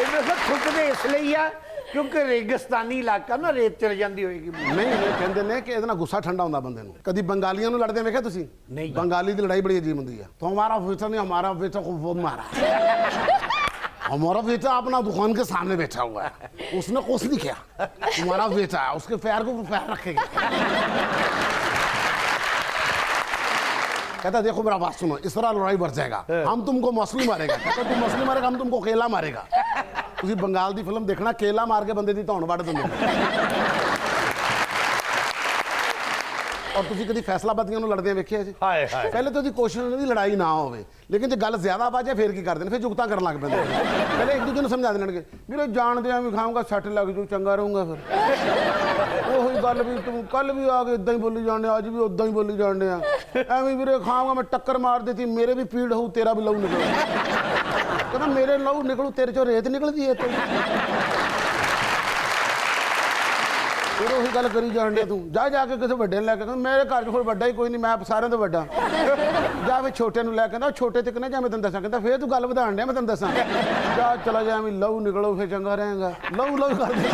ਇਹਨਾਂ ਸਭ ਖੁੱਕਦੇ ਇਸ ਲਈ ਆ ਕਿਉਂਕਿ ਰੇਗਿਸਤਾਨੀ ਇਲਾਕਾ ਨਾ ਰੇਤ ਚਲ ਜਾਂਦੀ ਹੋਏਗੀ। ਨਹੀਂ ਇਹ ਕਹਿੰਦੇ ਨੇ ਕਿ ਇਹਦੇ ਨਾਲ ਗੁੱਸਾ ਠੰਡਾ ਹੁੰਦਾ ਬੰਦੇ ਨੂੰ। ਕਦੀ ਬੰਗਾਲੀਆਂ ਨੂੰ ਲੜਦੇ ਵੇਖਿਆ ਤੁਸੀਂ? ਨਹੀਂ। ਬੰਗਾਲੀ ਦੀ ਲੜਾਈ ਬੜੀ ਅਜੀਬ ਹੁੰਦੀ ਹੈ। तो हमारा बेटा नहीं हमारा बेटा को वो मारा हमारा बेटा अपना दुकान के सामने बैठा हुआ है, उसने कुछ नहीं किया, तुम्हारा बेटा है उसके पैर को पैर रखेगा। कहता देखो मेरा बात सुनो, इस तरह लड़ाई बढ़ जाएगा, हम तुमको मछली मारेगा। कहता तू मछली मारेगा, हम तुमको केला मारेगा। ਤੁਸੀਂ ਬੰਗਾਲ ਦੀ ਫਿਲਮ ਦੇਖਣਾ, ਕੇਲਾ ਮਾਰ ਕੇ ਬੰਦੇ ਦੀ ਧੌਣ ਵੱਢ ਦਿੰਦੇ ਔਰ ਤੁਸੀਂ ਕਦੀ ਫੈਸਲਾਬਾਦੀਆਂ ਨੂੰ ਲੜਦੇ ਵੇਖਿਆ ਜੀ? ਹਾਏ ਹਾਏ। ਪਹਿਲੇ ਤਾਂ ਉਹਦੀ ਕੋਸ਼ਿਸ਼ ਹੁੰਦੀ ਲੜਾਈ ਨਾ ਹੋਵੇ, ਲੇਕਿਨ ਜੇ ਗੱਲ ਜ਼ਿਆਦਾ ਵਾਜੇ ਫੇਰ ਕੀ ਕਰਦੇ ਨੇ, ਫਿਰ ਜੁਗਤਾਂ ਕਰਨ ਲੱਗ ਪੈਂਦੇ ਨੇ। ਪਹਿਲੇ ਇੱਕ ਦੂਜੇ ਨੂੰ ਸਮਝਾ ਦੇਣਗੇ ਵੀਰੇ ਜਾਣਦੇ ਆ ਵੀ ਖਾਊਂਗਾ ਸੱਟ ਲੱਗ ਜੂ ਚੰਗਾ ਰਹੂੰਗਾ। ਫਿਰ ਉਹੀ ਗੱਲ ਵੀ ਤੂੰ ਕੱਲ ਵੀ ਆ ਕੇ ਇਦਾਂ ਹੀ ਬੋਲੀ ਜਾਂਦੇ, ਅੱਜ ਵੀ ਉਦਾਂ ਹੀ ਬੋਲੀ ਜਾਂਦੇ ਆ। ਐਵੇਂ ਵੀਰੇ ਖਾਊਂਗਾ ਮੈਂ ਟੱਕਰ ਮਾਰ ਦਿੱਤੀ, ਮੇਰੇ ਵੀ ਪੀੜ ਹੋਊ, ਤੇਰਾ ਵੀ ਲਹੂ ਨਿਕਲੂ। ਕਹਿੰਦਾ ਮੇਰੇ ਲਹੂ ਨਿਕਲੂ, ਤੇਰੇ ਚੋਂ ਰੇਤ ਨਿਕਲਦੀ ਹੈ। ਤੂੰ ਫਿਰ ਉਹੀ ਗੱਲ ਕਰੀ ਜਾਣ ਡਿਆ ਤੂੰ। ਜਾ ਜਾ ਕੇ ਕਿਸੇ ਵੱਡੇ ਨੂੰ ਲੈ ਕੇ ਕਹਿੰਦਾ ਮੇਰੇ ਘਰ 'ਚ ਕੋਈ ਵੱਡਾ ਹੀ ਕੋਈ ਨਹੀਂ, ਮੈਂ ਸਾਰਿਆਂ ਤੋਂ ਵੱਡਾ। ਜਾ ਫਿਰ ਛੋਟੇ ਨੂੰ ਲੈ ਕੇ ਕਹਿੰਦਾ ਛੋਟੇ ਤੇ ਕਿੰਨੇ ਜਾ ਮੈਂ ਤੈਨੂੰ ਦੱਸਾਂ। ਕਹਿੰਦਾ ਫਿਰ ਤੂੰ ਗੱਲ ਵਧਾਣ ਡਿਆ, ਮੈਂ ਤੈਨੂੰ ਦੱਸਾਂ। ਜਾ ਚਲਾ ਜਾ ਐਵੇਂ ਲਹੂ ਨਿਕਲੋ, ਫਿਰ ਚੰਗਾ ਰਹੇਗਾ। ਲਹੂ ਲਹੂ ਕਰਦੇ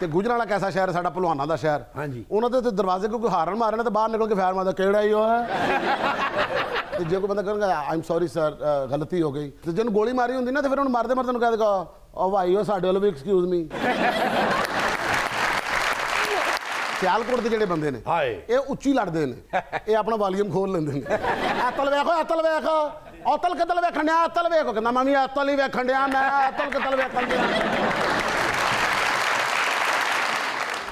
ਤੇ ਗੁਜਰਾਂਵਾਲਾ ਕੈਸਾ ਸ਼ਹਿਰ, ਸਾਡਾ ਭਲਵਾਨਾਂ ਦਾ ਸ਼ਹਿਰ। ਹਾਂਜੀ। ਉਹਨਾਂ ਦੇ ਤੇ ਦਰਵਾਜ਼ੇ ਕੋਈ ਹਾਰਨ ਮਾਰਨਾ ਤੇ ਬਾਹਰ ਨਿਕਲ ਕੇ ਫੈਰ ਮਾਰਦਾ ਕਿਹੜਾ ਹੀ ਉਹ ਹੈ। ਤੇ ਜੇ ਕੋਈ ਬੰਦਾ ਕਹਿੰਦਾ ਆਈ ਐਮ ਸੌਰੀ ਸਰ ਗਲਤੀ ਹੋ ਗਈ, ਤੇ ਜਿਹਨੂੰ ਗੋਲੀ ਮਾਰੀ ਹੁੰਦੀ ਨਾ ਤੇ ਫਿਰ ਉਹਨੂੰ ਮਾਰਦੇ ਮਾਰਦੇ ਨੂੰ ਕਹਿ ਦੇਗਾ ਉਹ ਭਾਈ ਉਹ ਸਾਡੇ ਵੱਲੋਂ ਵੀ ਐਕਸਕਿਊਜ਼ ਮੀ। ਸਿਆਲਕੋਟ ਦੇ ਜਿਹੜੇ ਬੰਦੇ ਨੇ ਹਾਏ। ਇਹ ਉੱਚੀ ਲੜਦੇ ਨੇ, ਇਹ ਆਪਣਾ ਵਾਲੀਅਮ ਖੋਲ ਲੈਂਦੇ ਨੇ। ਐਤਲ ਵੇਖੋ ਐਤਲ ਵੇਖੋ, ਔਤਲ ਕਤਲ ਵੇਖਣ ਡਿਆ, ਐਤਲ ਵੇਖੋ। ਕਹਿੰਦਾ ਮੈਂ ਵੀ ਐਤਲ ਹੀ ਵੇਖਣ ਡਿਆ, ਮੈਂ ਐਤਲ ਕਤਲ ਵੇਖਣ ਡਿਆ।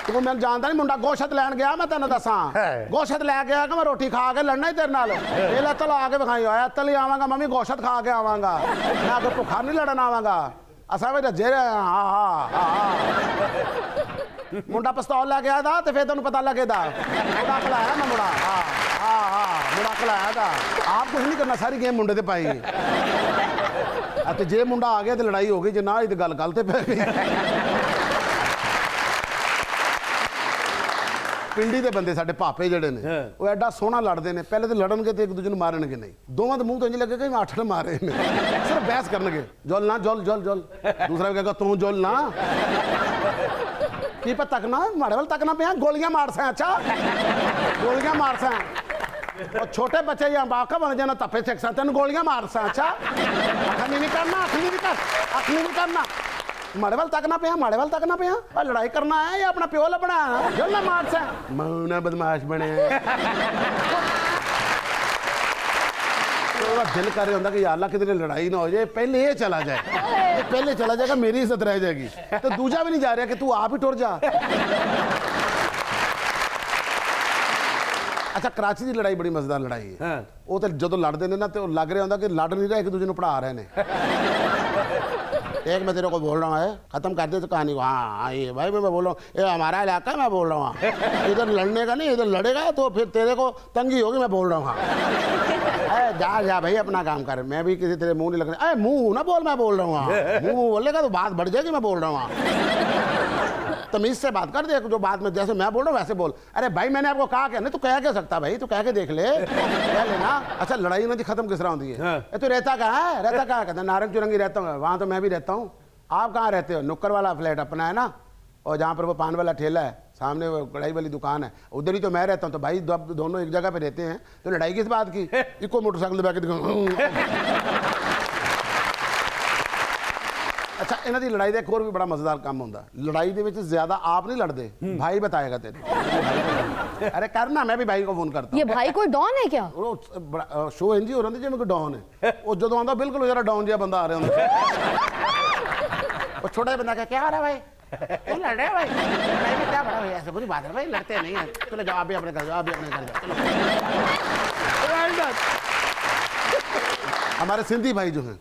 ਤੂੰ ਮੈਨੂੰ ਜਾਣਦਾ ਨਹੀਂ, ਮੁੰਡਾ ਗੋਸ਼ਤ ਲੈਣ ਗਿਆ, ਮੈਂ ਤੈਨੂੰ ਦੱਸਾਂ। ਗੋਸ਼ਤ ਲੈ ਕੇ ਆਇਆ ਕਿ ਮੈਂ ਰੋਟੀ ਖਾ ਕੇ ਲੜਨਾ ਹੀ ਤੇਰੇ ਨਾਲ। ਇਹ ਲੈ ਤਲ ਆ ਕੇ ਵਿਖਾਈ ਹੋਇਆ, ਤਲ ਹੀ ਆਵਾਂਗਾ ਮੈਂ ਵੀ ਗੋਸ਼ਤ ਖਾ ਕੇ ਆਵਾਂਗਾ, ਮੈਂ ਅੱਗੇ ਭੁੱਖਾ ਨਹੀਂ ਲੜਨ ਆਵਾਂਗਾ। ਅਸਾਂ ਵੀ ਰੱਜੇ ਰਹੇ ਮੁੰਡਾ ਪਿਸਤੌਲ ਲੈ ਕੇ ਆਇਆ ਦਾ ਤੇ ਫਿਰ ਤੈਨੂੰ ਪਤਾ ਲੱਗੇਦਾ ਮੁੰਡਾ ਖਲਾਇਆ ਮੈਂ ਮੁੰਡਾ। ਮੁੰਡਾ ਖਲਾਇਆ ਦਾ ਆਪ ਕੁਝ ਨਹੀਂ ਕਰਨਾ, ਸਾਰੀ ਗੇਮ ਮੁੰਡੇ ਤੇ ਪਾਈ ਗਈ। ਅਤੇ ਜੇ ਮੁੰਡਾ ਆ ਗਿਆ ਤੇ ਲੜਾਈ ਹੋ ਗਈ, ਜੇ ਨਾ ਇਹ ਤੇ ਗੱਲ ਤੇ ਪੈ ਗਈ। ਪਿੰਡੀ ਦੇ ਬੰਦੇ ਸਾਡੇ ਭਾਪੇ ਜਿਹੜੇ ਨੇ ਉਹ ਐਡਾ ਸੋਹਣਾ ਲੜਦੇ ਨੇ। ਪਹਿਲੇ ਤਾਂ ਲੜਨਗੇ ਤੇ ਇੱਕ ਦੂਜੇ ਨੂੰ ਮਾਰਨਗੇ ਨਹੀਂ, ਦੋਵਾਂ ਦੇ ਮੂੰਹ ਤੋਂ ਇੰਜ ਲੱਗੇਗਾ ਮੈਂ 8 ਮਾਰੇ ਨੇ। ਸਿਰਫ ਬਹਿਸ ਕਰਨਗੇ, ਜੋਲ ਨਾ ਜੋਲ ਜੋਲ ਜੋਲ। ਦੂਸਰਾ ਵੀ ਕਹੇਗਾ ਤੂੰ ਜੋਲ ਨਾ। ਕੀ ਪਤਾ ਤੱਕਣਾ ਮਾੜੇ ਵੱਲ ਤੱਕਣਾ ਪਿਆ, ਗੋਲੀਆਂ ਮਾਰ ਸਾਂ। ਅੱਛਾ ਗੋਲੀਆਂ ਮਾਰ ਸਾਂ। ਉਹ ਛੋਟੇ ਬੱਚੇ ਜਾਂ ਬਾਕਾ ਬਣ ਜਾਣਾ ਤੱਪੇ ਸਿੱਖ ਸਾਂ, ਤੈਨੂੰ ਗੋਲੀਆਂ ਮਾਰ ਸਾਂ। ਅੱਛਾ ਅੱਖਾਂ ਨਹੀਂ ਕਰਨਾ, ਅੱਖ ਨਹੀਂ ਕਰ, ਅੱਖ ਨਹੀਂ ਕਰਨਾ। ਮਾੜੇ ਵੱਲ ਤੱਕਣਾ ਪਿਆ, ਮਾੜੇ ਵੱਲ ਤੱਕਣਾ ਪਿਆ। ਆ ਲੜਾਈ ਕਰਨਾ ਹੈ ਜਾਂ ਆਪਣਾ ਪਿਓ ਲੱਭਣਾ ਹੈ? ਜੋ ਨਾ ਮਾਰ ਸਾਂ ਮੂਨਾ ਬਦਮਾਸ਼ ਬਣਿਆ। ਉਹਦਾ ਦਿਲ ਕਰ ਰਿਹਾ ਹੁੰਦਾ ਕਿ ਯਾਰ ਅੱਲਾ ਕਿਤੇ ਲੜਾਈ ਨਾ ਹੋ ਜਾਏ, ਪਹਿਲੇ ਇਹ ਚਲਾ ਜਾਏ, ਇਹ ਪਹਿਲੇ ਚਲਾ ਜਾਏਗਾ, ਮੇਰੀ ਇੱਜ਼ਤ ਰਹਿ ਜਾਏਗੀ। ਤੇ ਦੂਜਾ ਵੀ ਨਹੀਂ ਜਾ ਰਿਹਾ ਕਿ ਤੂੰ ਆਪ ਹੀ ਟੁਰ ਜਾ। ਅੱਛਾ ਕਰਾਚੀ ਦੀ ਲੜਾਈ ਬੜੀ ਮਜ਼ੇਦਾਰ ਲੜਾਈ ਹੈ। ਉਹ ਤੇ ਜਦੋਂ ਲੜਦੇ ਨੇ ਨਾ ਤੇ ਉਹ ਲੱਗ ਰਿਹਾ ਹੁੰਦਾ ਕਿ ਲੜ ਨਹੀਂ ਰਿਹਾ, ਇੱਕ ਦੂਜੇ ਨੂੰ ਪੜ੍ਹਾ ਰਹੇ ਨੇ। एक मैं तेरे को बोल रहा हूँ खत्म कर दे तो कहानी को। हाँ ये भाई मैं बोल रहा हूँ, ये हमारा इलाका है, मैं बोल रहा हूँ। इधर लड़ने का नहीं, इधर लड़ेगा तो फिर तेरे को तंगी होगी, मैं बोल रहा हूँ। हाँ जा जा भाई अपना काम कर, मैं भी किसी तेरे मुंह नहीं लगने। अरे मुंह ना बोल, मैं बोल रहा हूँ। मुंह बोलेगा तो बात बढ़ जाएगी, मैं बोल रहा हूँ। तमीज से बात कर, देख जो बात में जैसे मैं बोल रहा हूँ वैसे बोल। अरे भाई मैंने आपको कहा क्या, नहीं तो कह क्या सकता भाई, तू कह के देख ले, कह लेना। अच्छा लड़ाई ना खत्म किस तरह होती है? ये तो रहता कहाँ है, रहता कहाँ? कहता नारंग चुरंगी रहता हूँ, वहाँ तो मैं भी रहता हूँ। आप कहाँ रहते हो? नुक्कर वाला फ्लैट अपना है ना, और जहाँ पर वो पान वाला ठेला है, सामने वो कढ़ाई वाली दुकान है, उधर ही तो मैं रहता हूँ। तो भाई दोनों एक जगह पे रहते हैं, तो लड़ाई किस बात की? इको मोटरसाइकिल दबा के दिखाऊं। अच्छा इन्हां दी लड़ाई का एक और भी बड़ा मजेदार काम होता, लड़ाई दे विच ज्यादा आप नहीं लड़ते, भाई बताएगा तेरे। अरे करना, मैं भी भाई को फोन करता ये भाई कोई डॉन है क्या? हूँ। शो इंज ही हो रहा जिवें कोई डॉन है, वो जो आंदा बिल्कुल जरा डॉन जिहा बंदा आ रहा होंदा। वो छोटा जिहा बंदा क्या हो रहा है भाई, तुम लड़ रहे हो भाई, लड़ाई में क्या बड़ा भाई, ऐसे बुरी बात है भाई, लड़ते नहीं है, चलो जाओ आप भी अपने घर जाओ, आप भी अपने घर जाओ। हमारे सिंधी भाई जो हैं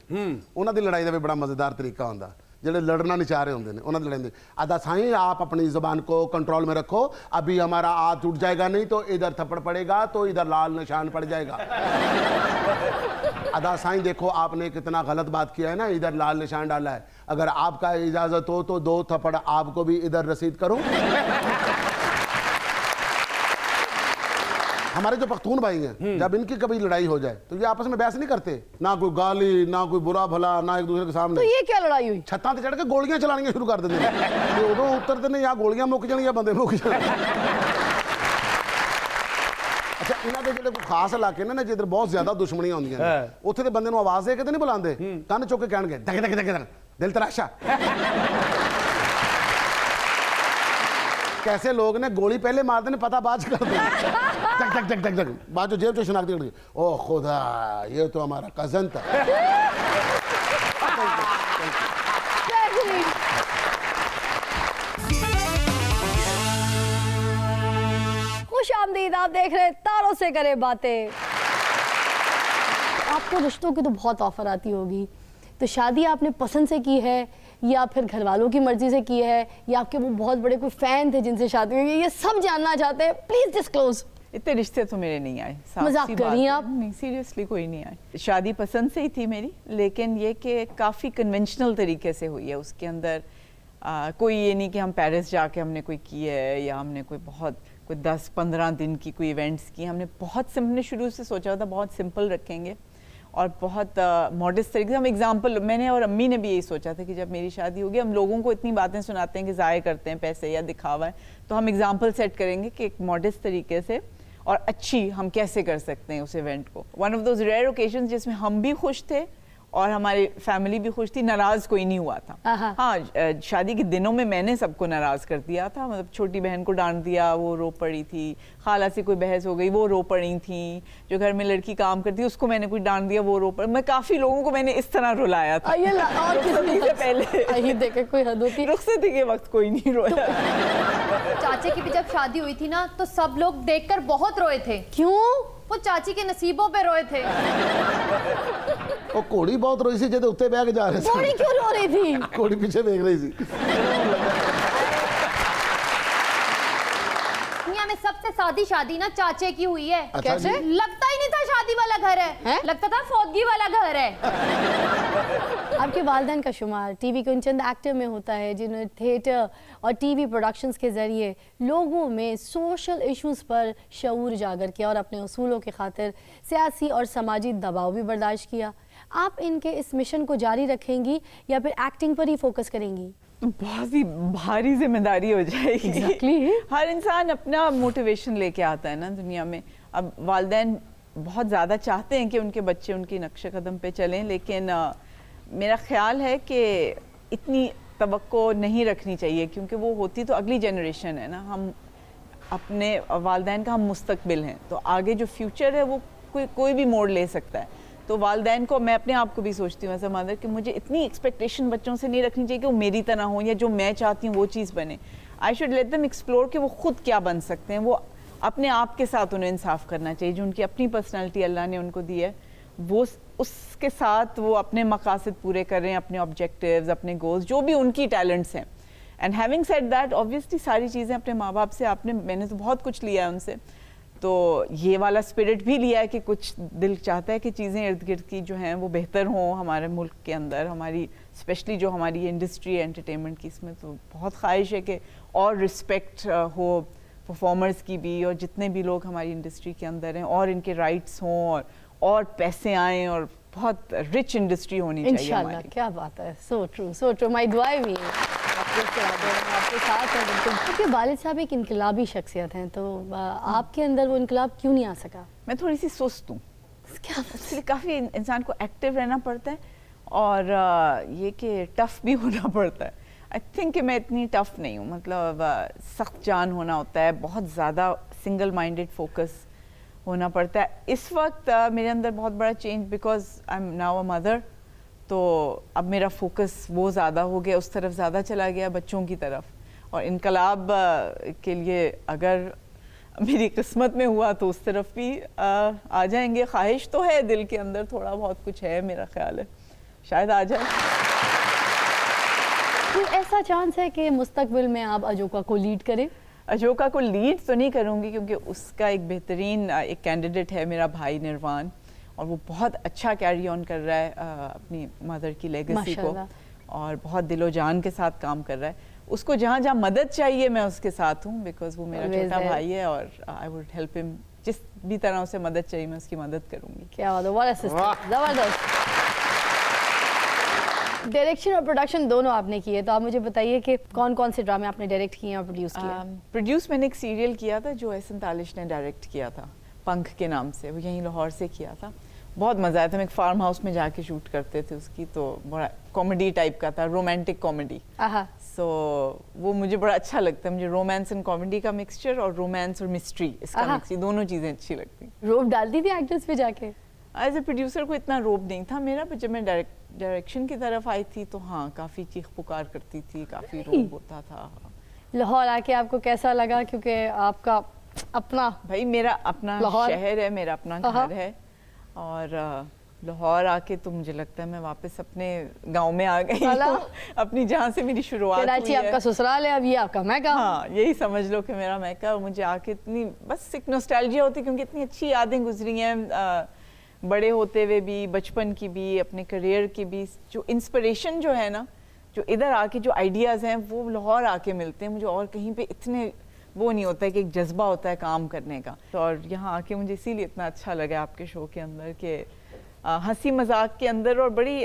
उन्हों की लड़ाई का भी बड़ा मजेदार तरीका होता, ਜਿਹੜੇ लड़ना नहीं चाह रहे होंगे उन्होंने लड़ाई आदा साईं आप अपनी ज़बान को कंट्रोल में रखो, अभी हमारा हाथ टूट जाएगा नहीं तो इधर थप्पड़ पड़ेगा तो इधर लाल निशान पड़ जाएगा। अदा साईं देखो आपने कितना गलत बात किया है ना, इधर लाल निशान डाला है, अगर आपका इजाज़त हो तो 2 थप्पड़ आपको भी इधर रसीद करूं। हमारे जो पख्तून भाई हैं जब इनकी कभी लड़ाई हो जाए तो ये आपस में बहस नहीं करते, ना कोई गाली ना कोई बुरा भला, ना एक दूसरे के सामने। तो ये क्या लड़ाई हुई? छत्तां ते चढ़ के गोलियां चलानियां शुरू कर देते हैं, तो उदों उतरते ने या गोलियां मुक जानियां बंदे मुक जाने। अच्छा इन्हां दे जेह्ड़े कोई खास इलाके ने जिधर बहुत ज्यादा दुश्मनियां होंदियां ने, उत्थे दे बंदे नूं आवाज़ दे के ते नहीं बुलांदे, कंन चुक के कहणगे दग दग दग दग दिल तराशा। कैसे लोग ने गोली पहले मार देने पता बाद कर दे, टक टक टक टक टक बाद जो जेब से शनाख्ती कर दी, ओ खुदा ये तो हमारा कजन था। खुश आमदीद, आप देख रहे हैं तारों से करे बातें। आपको रिश्तों की तो बहुत ऑफर आती होगी, तो शादी आपने पसंद से की है या फिर घर वालों की मर्जी से की है, या आपके वो बहुत बड़े कोई फैन थे जिनसे शादी हुई है? ये सब जानना चाहते हैं, प्लीज डिस्क्लोज। इतने रिश्ते तो मेरे नहीं आए, मजाक कर रही हैं आप? नहीं सीरियसली कोई नहीं आए। शादी पसंद से ही थी मेरी, लेकिन ये कि काफ़ी कन्वेंशनल तरीके से हुई है। उसके अंदर कोई ये नहीं कि हम पेरिस जाके हमने कोई की है, या हमने कोई 10-15 दिन की कोई इवेंट्स की। हमने शुरू से सोचा था बहुत सिंपल रखेंगे और बहुत मॉडेस्ट तरीके से। हम एग्जाम्पल, मैंने और अम्मी ने भी यही सोचा था कि जब मेरी शादी होगी, हम लोगों को इतनी बातें सुनाते हैं कि ज़ाया करते हैं पैसे या दिखावा है, तो हम एग्जाम्पल सेट करेंगे कि एक मॉडेस्ट तरीके से और अच्छी हम कैसे कर सकते हैं उस इवेंट को। One of those rare occasion जिसमें हम भी खुश थे और हमारी फैमिली भी खुश थी, नाराज़ कोई नहीं हुआ था। हाँ शादी के दिनों में मैंने सबको नाराज़ कर दिया था, मतलब छोटी बहन को डांट दिया, वो रो पड़ी थी, खाला से कोई बहस हो गई, वो रो पड़ी थी, जो घर में लड़की काम करती उसको मैंने कोई डांट दिया, वो रो पड़ी। मैं काफ़ी लोगों को मैंने इस तरह रुलाया था। और किसी से पहले देखे कोई हद होती, रुखसती के वक्त कोई नहीं रोया। चाचे की भी जब शादी हुई थी ना, तो सब लोग देखकर बहुत रोए थे। क्यों? वो चाची के नसीबों पे रोए थे। वो घोड़ी बहुत रोई सी जब उत्ते बह के जा रहे थे। घोड़ी क्यों रो रही थी? घोड़ी पीछे देख रही थी। दुनिया में सबसे सादी शादी ना चाचे की हुई है। अच्छा कैसे? जी? लगता ही नहीं था शादी वाला घर है, लगता था फौतगी वाला घर है। आपके वालिदैन का शुमार टीवी के उन चंद एक्टर में होता है जिन्होंने थिएटर और टीवी प्रोडक्शंस के जरिए लोगों में सोशल इश्यूज पर शऊर उजागर किया और अपने उसूलों की खातिर सियासी और समाजी दबाव भी बर्दाश्त किया। आप इनके इस मिशन को जारी रखेंगी या फिर एक्टिंग पर ही फोकस करेंगी? बहुत ही भारी जिम्मेदारी हो जाएगी। Exactly. हर इंसान अपना मोटिवेशन लेके आता है ना दुनिया में। अब वालिदैन बहुत ज़्यादा चाहते हैं कि उनके बच्चे उनकी नक्शे कदम पे चलें, लेकिन मेरा ख्याल है कि इतनी तवक्को नहीं रखनी चाहिए, क्योंकि वो होती तो अगली जनरेशन है ना। हम अपने वालिदैन का हम मुस्तकबिल हैं, तो आगे जो फ्यूचर है वो कोई भी मोड़ ले सकता है। तो वालिदैन को, मैं अपने आप को भी सोचती हूँ एज अ मदर कि मुझे इतनी एक्सपेक्टेशन बच्चों से नहीं रखनी चाहिए कि वो मेरी तरह हो या जो मैं चाहती हूँ वो चीज़ बने। I should let them explore कि वो खुद क्या बन सकते हैं। वो अपने आप के साथ उन्हें इंसाफ करना चाहिए, जो उनकी अपनी पर्सनैलिटी अल्लाह ने उनको दी है, वो उसके साथ वो अपने मकासद पूरे कर रहे हैं, अपने ऑब्जेक्टिव्स, अपने गोल्स, जो भी उनकी टैलेंट्स हैं। And having said that, obviously सारी चीज़ें अपने माँ बाप से मैंने तो बहुत कुछ लिया है उनसे, तो ये वाला स्पिरिट भी लिया है कि कुछ दिल चाहता है कि चीज़ें इर्द गिर्द की जो हैं वो बेहतर हों हमारे मुल्क के अंदर, हमारी स्पेशली जो हमारी इंडस्ट्री है एंटरटेनमेंट की, इसमें तो बहुत ख्वाहिश है कि और रिस्पेक्ट हो परफॉर्मर्स की भी, और जितने भी लोग हमारी इंडस्ट्री के अंदर हैं और इनके राइट्स हों और पैसे आएँ और बहुत रिच इंडस्ट्री होनी चाहिए इंशाल्लाह। हमारी। क्या बात है, सो ट्रू, माय दुआएं भी हैं आपके साथ हैं बिल्कुल। क्योंकि वालिद साहब एक इनकलाबी शख्सियत हैं, तो आपके अंदर वो इनकलाब क्यों नहीं आ सका? मैं थोड़ी सी सुस्त हूँ, क्या इसलिए काफ़ी इंसान को एक्टिव रहना पड़ता है और ये कि टफ़ भी होना पड़ता है। आई थिंक कि मैं इतनी टफ़ नहीं हूँ, मतलब सख्त जान होना होता है, बहुत ज़्यादा सिंगल माइंडेड फोकस होना पड़ता है। इस वक्त मेरे अंदर बहुत बड़ा change, because I am now a mother, तो अब मेरा फोकस वो ज़्यादा हो गया, उस तरफ ज़्यादा चला गया, बच्चों की तरफ। और इनकलाब के लिए अगर मेरी किस्मत में हुआ तो उस तरफ भी आ जाएंगे। ख्वाहिश तो है दिल के अंदर, थोड़ा बहुत कुछ है, मेरा ख्याल है शायद आ जाए। कोई ऐसा चांस है कि मुस्तकबिल में आप अजोका को लीड करें? अजोका को लीड तो नहीं करूँगी, क्योंकि उसका एक बेहतरीन एक कैंडिडेट है मेरा भाई निर्वाण, और वो बहुत अच्छा कैरी ऑन कर रहा है अपनी मदर की लेगेसी को, और बहुत दिलो जान के साथ काम कर रहा है। उसको जहाँ जहाँ मदद चाहिए मैं उसके साथ हूँ, बिकॉज वो मेरा छोटा भाई है, और आई वुड हेल्प हिम, जिस भी तरह उसे मदद चाहिए मैं उसकी मदद करूँगी। क्या बात है, व्हाट अ सिस्टर, जबरदस्त। डायरेक्शन और प्रोडक्शन दोनों आपने किए, तो आप मुझे बताइए कि कौन कौन से ड्रामे आपने डायरेक्ट किए और प्रोड्यूस किए? प्रोड्यूस मैंने एक सीरियल किया था जो एहसन तालिश ने डायरेक्ट किया था, पंख के नाम से, वो यहीं लाहौर से किया था। बहुत मज़ा आया था, हम एक फार्म हाउस में जाके शूट करते थे उसकी, तो बड़ा कॉमेडी टाइप का था, रोमांटिक कॉमेडी। सो वो मुझे बड़ा अच्छा लगता है, मुझे रोमांस एंड कॉमेडी का मिक्सचर, और रोमांस और मिस्ट्री इसका मिक्सचर, दोनों चीज़ें अच्छी लगती। रोब डालती थी एक्टर्स पे जाके? एज ए प्रोड्यूसर को इतना रोब नहीं था मेरा, पर जब मैं डायरेक्शन की तरफ आई थी तो हाँ काफ़ी चीख पुकार करती थी, काफ़ी रोब होता था। लाहौर आके आपको कैसा लगा? क्योंकि आपका अपना भाई मेरा अपना शहर है, मेरा अपना घर है, और लाहौर आके तो मुझे लगता है मैं वापस अपने गांव में आ गई हूँ, अपनी जहाँ से मेरी शुरुआत हुई है। आपका ससुराल है, अब ये आपका मैका। हाँ, यही समझ लो कि मेरा मैका। और मुझे आके इतनी बस एक नॉस्टैल्जिया होती, क्योंकि इतनी अच्छी यादें गुजरी हैं बड़े होते हुए भी, बचपन की भी, अपने करियर की भी। जो इंस्पिरेशन जो है ना, जो इधर आके जो आइडियाज़ हैं वो लाहौर आके मिलते हैं मुझे, और कहीं पे इतने वो नहीं होता है कि एक जज्बा होता है काम करने का। तो और यहाँ आके मुझे इसीलिए इतना अच्छा लगा आपके शो के अंदर कि हंसी मजाक के अंदर और बड़ी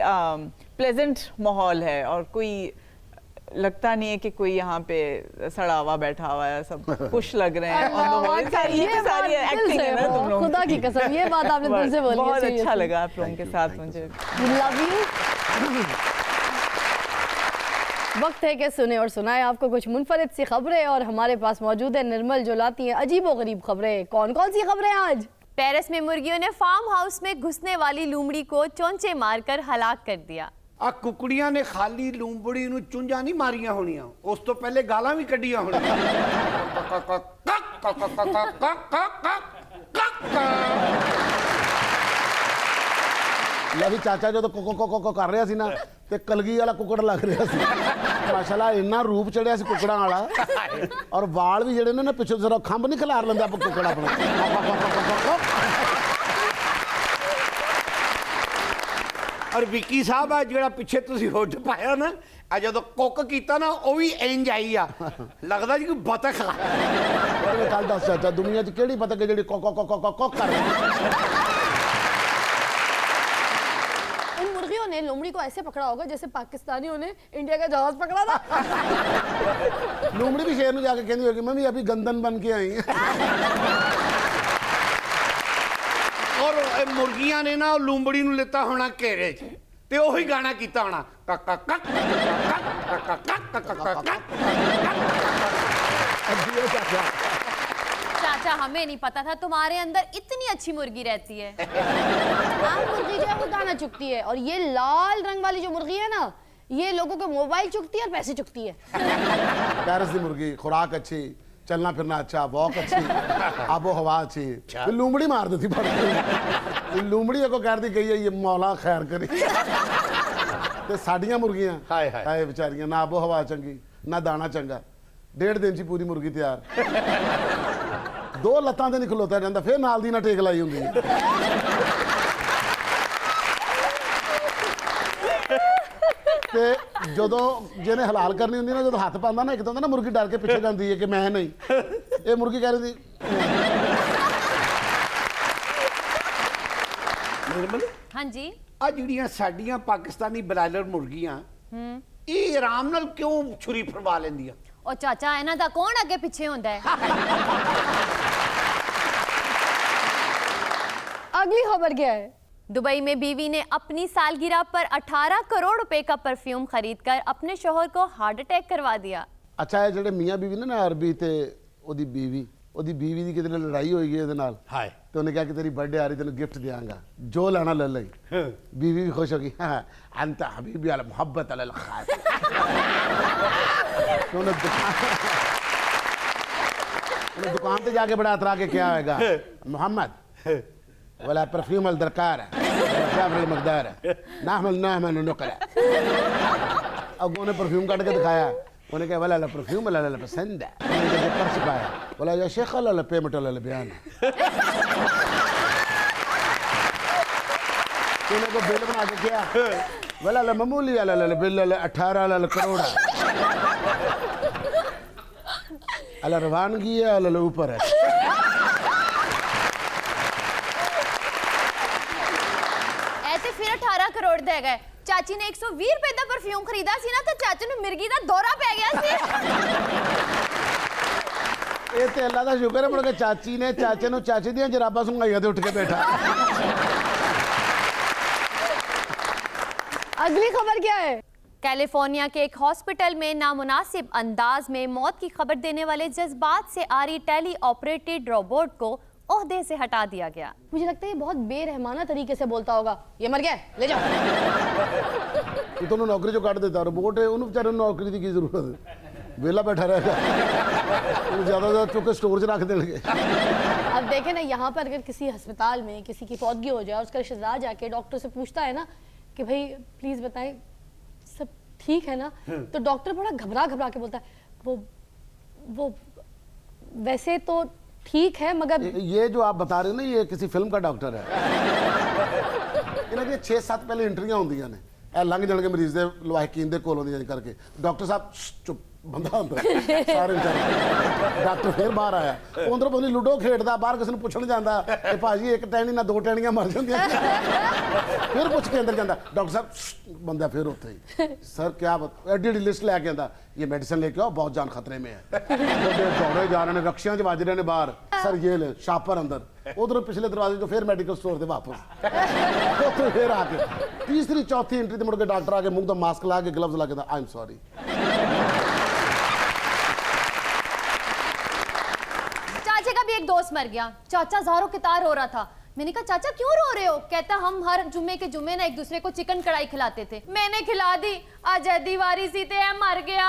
प्लेजेंट माहौल है, और कोई लगता नहीं है कि कोई यहाँ पे सड़ा हुआ बैठा हुआ है, सब खुश लग रहे हैं। ये सारी एक्टिंग है ना तुम लोगों की, खुदा की कसम, ये बात आपने दिल से बोली। बहुत अच्छा लगा आप लोगों के साथ मुझे। Love you. वक्त है कि सुने और सुनाए आपको कुछ मुनफरिद सी खबरें, और हमारे पास मौजूद है निर्मल जो लाती हैं अजीबोगरीब खबरें। कौन कौन सी खबरें आज? पेरिस में मुर्गियों ने फार्म हाउस में घुसने वाली लोमड़ी को चोंचे मारकर हलाक कर दिया। आ कुकड़ियां ने खाली लूंबड़ी ਨੂੰ ਚੁੰਝਾਂ ਨਹੀਂ ਮਾਰੀਆਂ ਹੋਣੀਆਂ, ਉਸ ਤੋਂ ਪਹਿਲੇ ਗਾਲਾਂ ਵੀ ਕੱਢੀਆਂ ਹੋਣੀਆਂ। ਵੀ ਚਾਚਾ ਜਦੋਂ ਕੋਕੋ ਕਰ ਰਿਹਾ ਸੀ ਨਾ, ਤੇ ਕਲਗੀ ਵਾਲਾ ਕੁੱਕੜ ਲੱਗ ਰਿਹਾ ਸੀ। ਮਾਸ਼ਾਅੱਲਾ ਇੰਨਾ ਰੂਪ ਚੜਿਆ ਸੀ ਕੁੱਕੜਾਂ ਵਾਲਾ, ਔਰ ਵਾਲ ਵੀ ਜਿਹੜੇ ਨੇ ਨਾ ਪਿੱਛੇ ਜ਼ਰਾ ਖੰਭ ਨਹੀਂ ਖਿਲਾਰ ਲੈਂਦਾ ਆਪਾਂ ਕੁੱਕੜ ਆਪਣਾ। ਔਰ ਵਿੱਕੀ ਸਾਹਿਬ ਆ ਜਿਹੜਾ ਪਿੱਛੇ ਤੁਸੀਂ ਹੁੱਡ ਪਾਇਆ ਨਾ, ਆ ਜਦੋਂ ਕੁੱਕ ਕੀਤਾ ਨਾ ਉਹ ਵੀ ਇੰਜ ਆਈ ਆ, ਲੱਗਦਾ ਜੀ ਕੋਈ ਬਤਖ ਆ। ਕੱਲ ਦੱਸ ਚਾਚਾ, ਦੁਨੀਆ 'ਚ ਕਿਹੜੀ ਬਤਖ ਜਿਹੜੀ ਕੋਕੋ ਕਰ ਰਹੀ? ने लोमड़ी को ऐसे पकड़ा होगा जैसे पाकिस्तानियों ने इंडिया का जहाज पकड़ा था। लोमड़ी भी शेर में जाके कहती होगी मम्मी अभी गंदन बन के आई है। और मुर्गियां ने ना लूंबड़ी ਨੂੰ ਲਿੱਤਾ ਹੋਣਾ ਘੇਰੇ 'ਚ ਤੇ ਉਹੀ ਗਾਣਾ ਕੀਤਾ ਹੋਣਾ ਕੱਕ ਕੱਕ चाचा हमें नहीं पता था तुम्हारे अंदर इतनी अच्छी मुर्गी रहती है। मुर्गी जो है वो दाना चुगती है, और ये लाल रंग वाली जो मुर्गी है ना, ये लोगों के मोबाइल चुगती है और पैसे चुगती है। पेरिस की मुर्गी खुराक अच्छी, चलना फिरना अच्छा, वॉक अच्छी, आबो हवा अच्छी, लूमड़ी मार देती पड़। लूमड़ी को कह दी गई है ये मौला खैर करी। ते साडियां मुर्गियां हाय बेचारियां, ना आबो हवा चंगी ना दाना चंगा, 1.5 दिन ची पूरी मुर्गी तैयार। ਦੋ ਲੱਤਾਂ ਤੇ ਨਹੀਂ ਖਲੋਤਾ ਜਾਂਦਾ, ਫਿਰ ਨਾਲ ਦੀ ਨਾਲ ਟੇਕ ਲਾਈ ਹੁੰਦੀ ਹੈ। ਤੇ ਜਦੋਂ ਜਿਹਨੇ ਹਲਾਲ ਕਰਨੀ ਹੁੰਦੀ ਨਾ, ਜਦੋਂ ਹੱਥ ਪਾਉਂਦਾ ਨਾ, ਇੱਕ ਤਾਂ ਹੁੰਦਾ ਨਾ ਮੁਰਗੀ ਡਰ ਕੇ ਪਿੱਛੇ ਜਾਂਦੀ ਹੈ ਕਿ ਮੈਂ ਨਹੀਂ, ਇਹ ਮੁਰਗੀ ਕਹਿ ਰਹੀ ਸੀ ਨਿਰਮਲ, हाँ जी ਆ ਜਿਹੜੀਆਂ ਸਾਡੀਆਂ ਪਾਕਿਸਤਾਨੀ ਬਰਾਇਲਰ ਮੁਰਗੀਆਂ ਇਹ ਆਰਾਮ ਨਾਲ ਕਿਉਂ ਛੁਰੀ ਫਰਵਾ ਲੈਂਦੀਆਂ? और चाचा इन्हां दा कौन अगे पीछे होंदा है? अगली खबर क्या है? दुबई में बीवी ने अपनी सालगिरह पर 18 करोड़ रुपए का परफ्यूम खरीदकर अपने शौहर को हार्ट अटैक करवा दिया। ਅੱਛਾ ਇਹ ਜਿਹੜੇ ਮੀਆਂ ਬੀਵੀ ਨੇ ਨਾ ਅਰਬੀ ਤੇ ਉਹਦੀ ਬੀਵੀ ਦੀ ਕਿਤੇ ਨਾਲ ਲੜਾਈ ਹੋਈ ਹੈ ਇਹਦੇ ਨਾਲ ਹਾਏ ਤੇ ਉਹਨੇ ਕਿਹਾ ਕਿ ਤੇਰੀ ਬਰਥਡੇ ਆ ਰਹੀ, ਤੈਨੂੰ ਗਿਫਟ ਦਿਆਂਗਾ, ਜੋ ਲੈਣਾ ਲੈ ਲਈ। बीवी भी खुश होगी, हाँ अंत हबीबी अल मोहब्बत अल खास। दुकान पे जाके बड़ा अतरा के क्या होएगा, मोहम्मद वाला परफ्यूम अल दरकार है मकदार है नाहमल नुकरा। अब उन्हें परफ्यूम काट के दिखाया, उन्हें कहा वाला परफ्यूम वाला पसंद है, पर्स पाया बोला या शेख अल पेमेंट अल बयान को बिल बना के क्या वाला मामूली वाला बिल 18 करोड़ अल रवानगी है अल ऊपर है। ऐसे फिर 18 करोड़ दे गए। चाची ने 120 रुपए का परफ्यूम खरीदा सी ना, तो चाची ने मिर्गी का दौरा पै गया सी। ये तो अल्लाह का शुक्र है, मुड़ के चाची ने चाचे नु चाची दी जराबा सुंघाइया ते उठ के बैठा। अगली खबर क्या है? कैलिफोर्निया के एक हॉस्पिटल में नामुनासिब अंदाज में मौत की खबर देने वाले जज्बात से आरी टेली ऑपरेटेड रोबोट को ओहदे से हटा दिया गया। मुझे लगता है ये बहुत बेरहमाना तरीके से बोलता होगा, ये मर गया ले जाओ। ये तो नौकरी जो काट देता रोबोट है, उन्हें बेचारे नौकरी की जरूरत है, वेला बैठा रहेगा, ज्यादा चुप के स्टोर से रख देंगे। अब देखें ना, यहाँ पर अगर किसी अस्पताल में किसी की फौतगी हो जाए, उसका रिश्तेदार जाके डॉक्टर से पूछता है ना कि भाई प्लीज बताएं सब ठीक है ना, तो डॉक्टर बड़ा घबरा के बोलता है वो वैसे तो ठीक है मगर ये जो आप बता रहे हो ना, ये किसी फिल्म का डॉक्टर है। इन्हें 6-7 पहले इंटरव्यू होंदियां ने, ए लंघ जाने के मरीज दे लवाहिकीन दे कोल होंदियां करके, डॉक्टर साहब चुप बंदा होंदा सारे डॉक्टर फिर बाहर आया, उधर पता नहीं लूडो खेडदा, बाहर किसी ने पूछण जांदा कि भाजी एक टहनी ना 2 टहनियां मर जांदियां, फिर पूछ के अंदर जांदा, डॉक्टर साहब बंदा फिर उत्थे ही, सर क्या एडी लिस्ट लेके आंदा, ये मेडिसिन लेके आओ, बहुत जान खतरे में है, दौड़े जा रहे हैं, रक्षियां च वज रहे हैं बाहर, सर ये ले शापर अंदर, उधर पिछले दरवाजे जो फिर मेडिकल स्टोर से वापस उत्थे फिर आके तीसरी चौथी एंट्री ते मुड़ के डॉक्टर आके मुंह तो मास्क ला के ग्लव्स ला के, आई एम सॉरी। चाचा का भी एक दोस्त मर गया, चाचा ज़ारो के तार हो रहा था। मैंने कहा चाचा क्यों रो रहे हो? कहता हम हर जुम्मे के जुम्मे ना एक दूसरे को चिकन कढ़ाई खिलाते थे, मैंने खिला दी, आज दीवारी सी ते मर गया।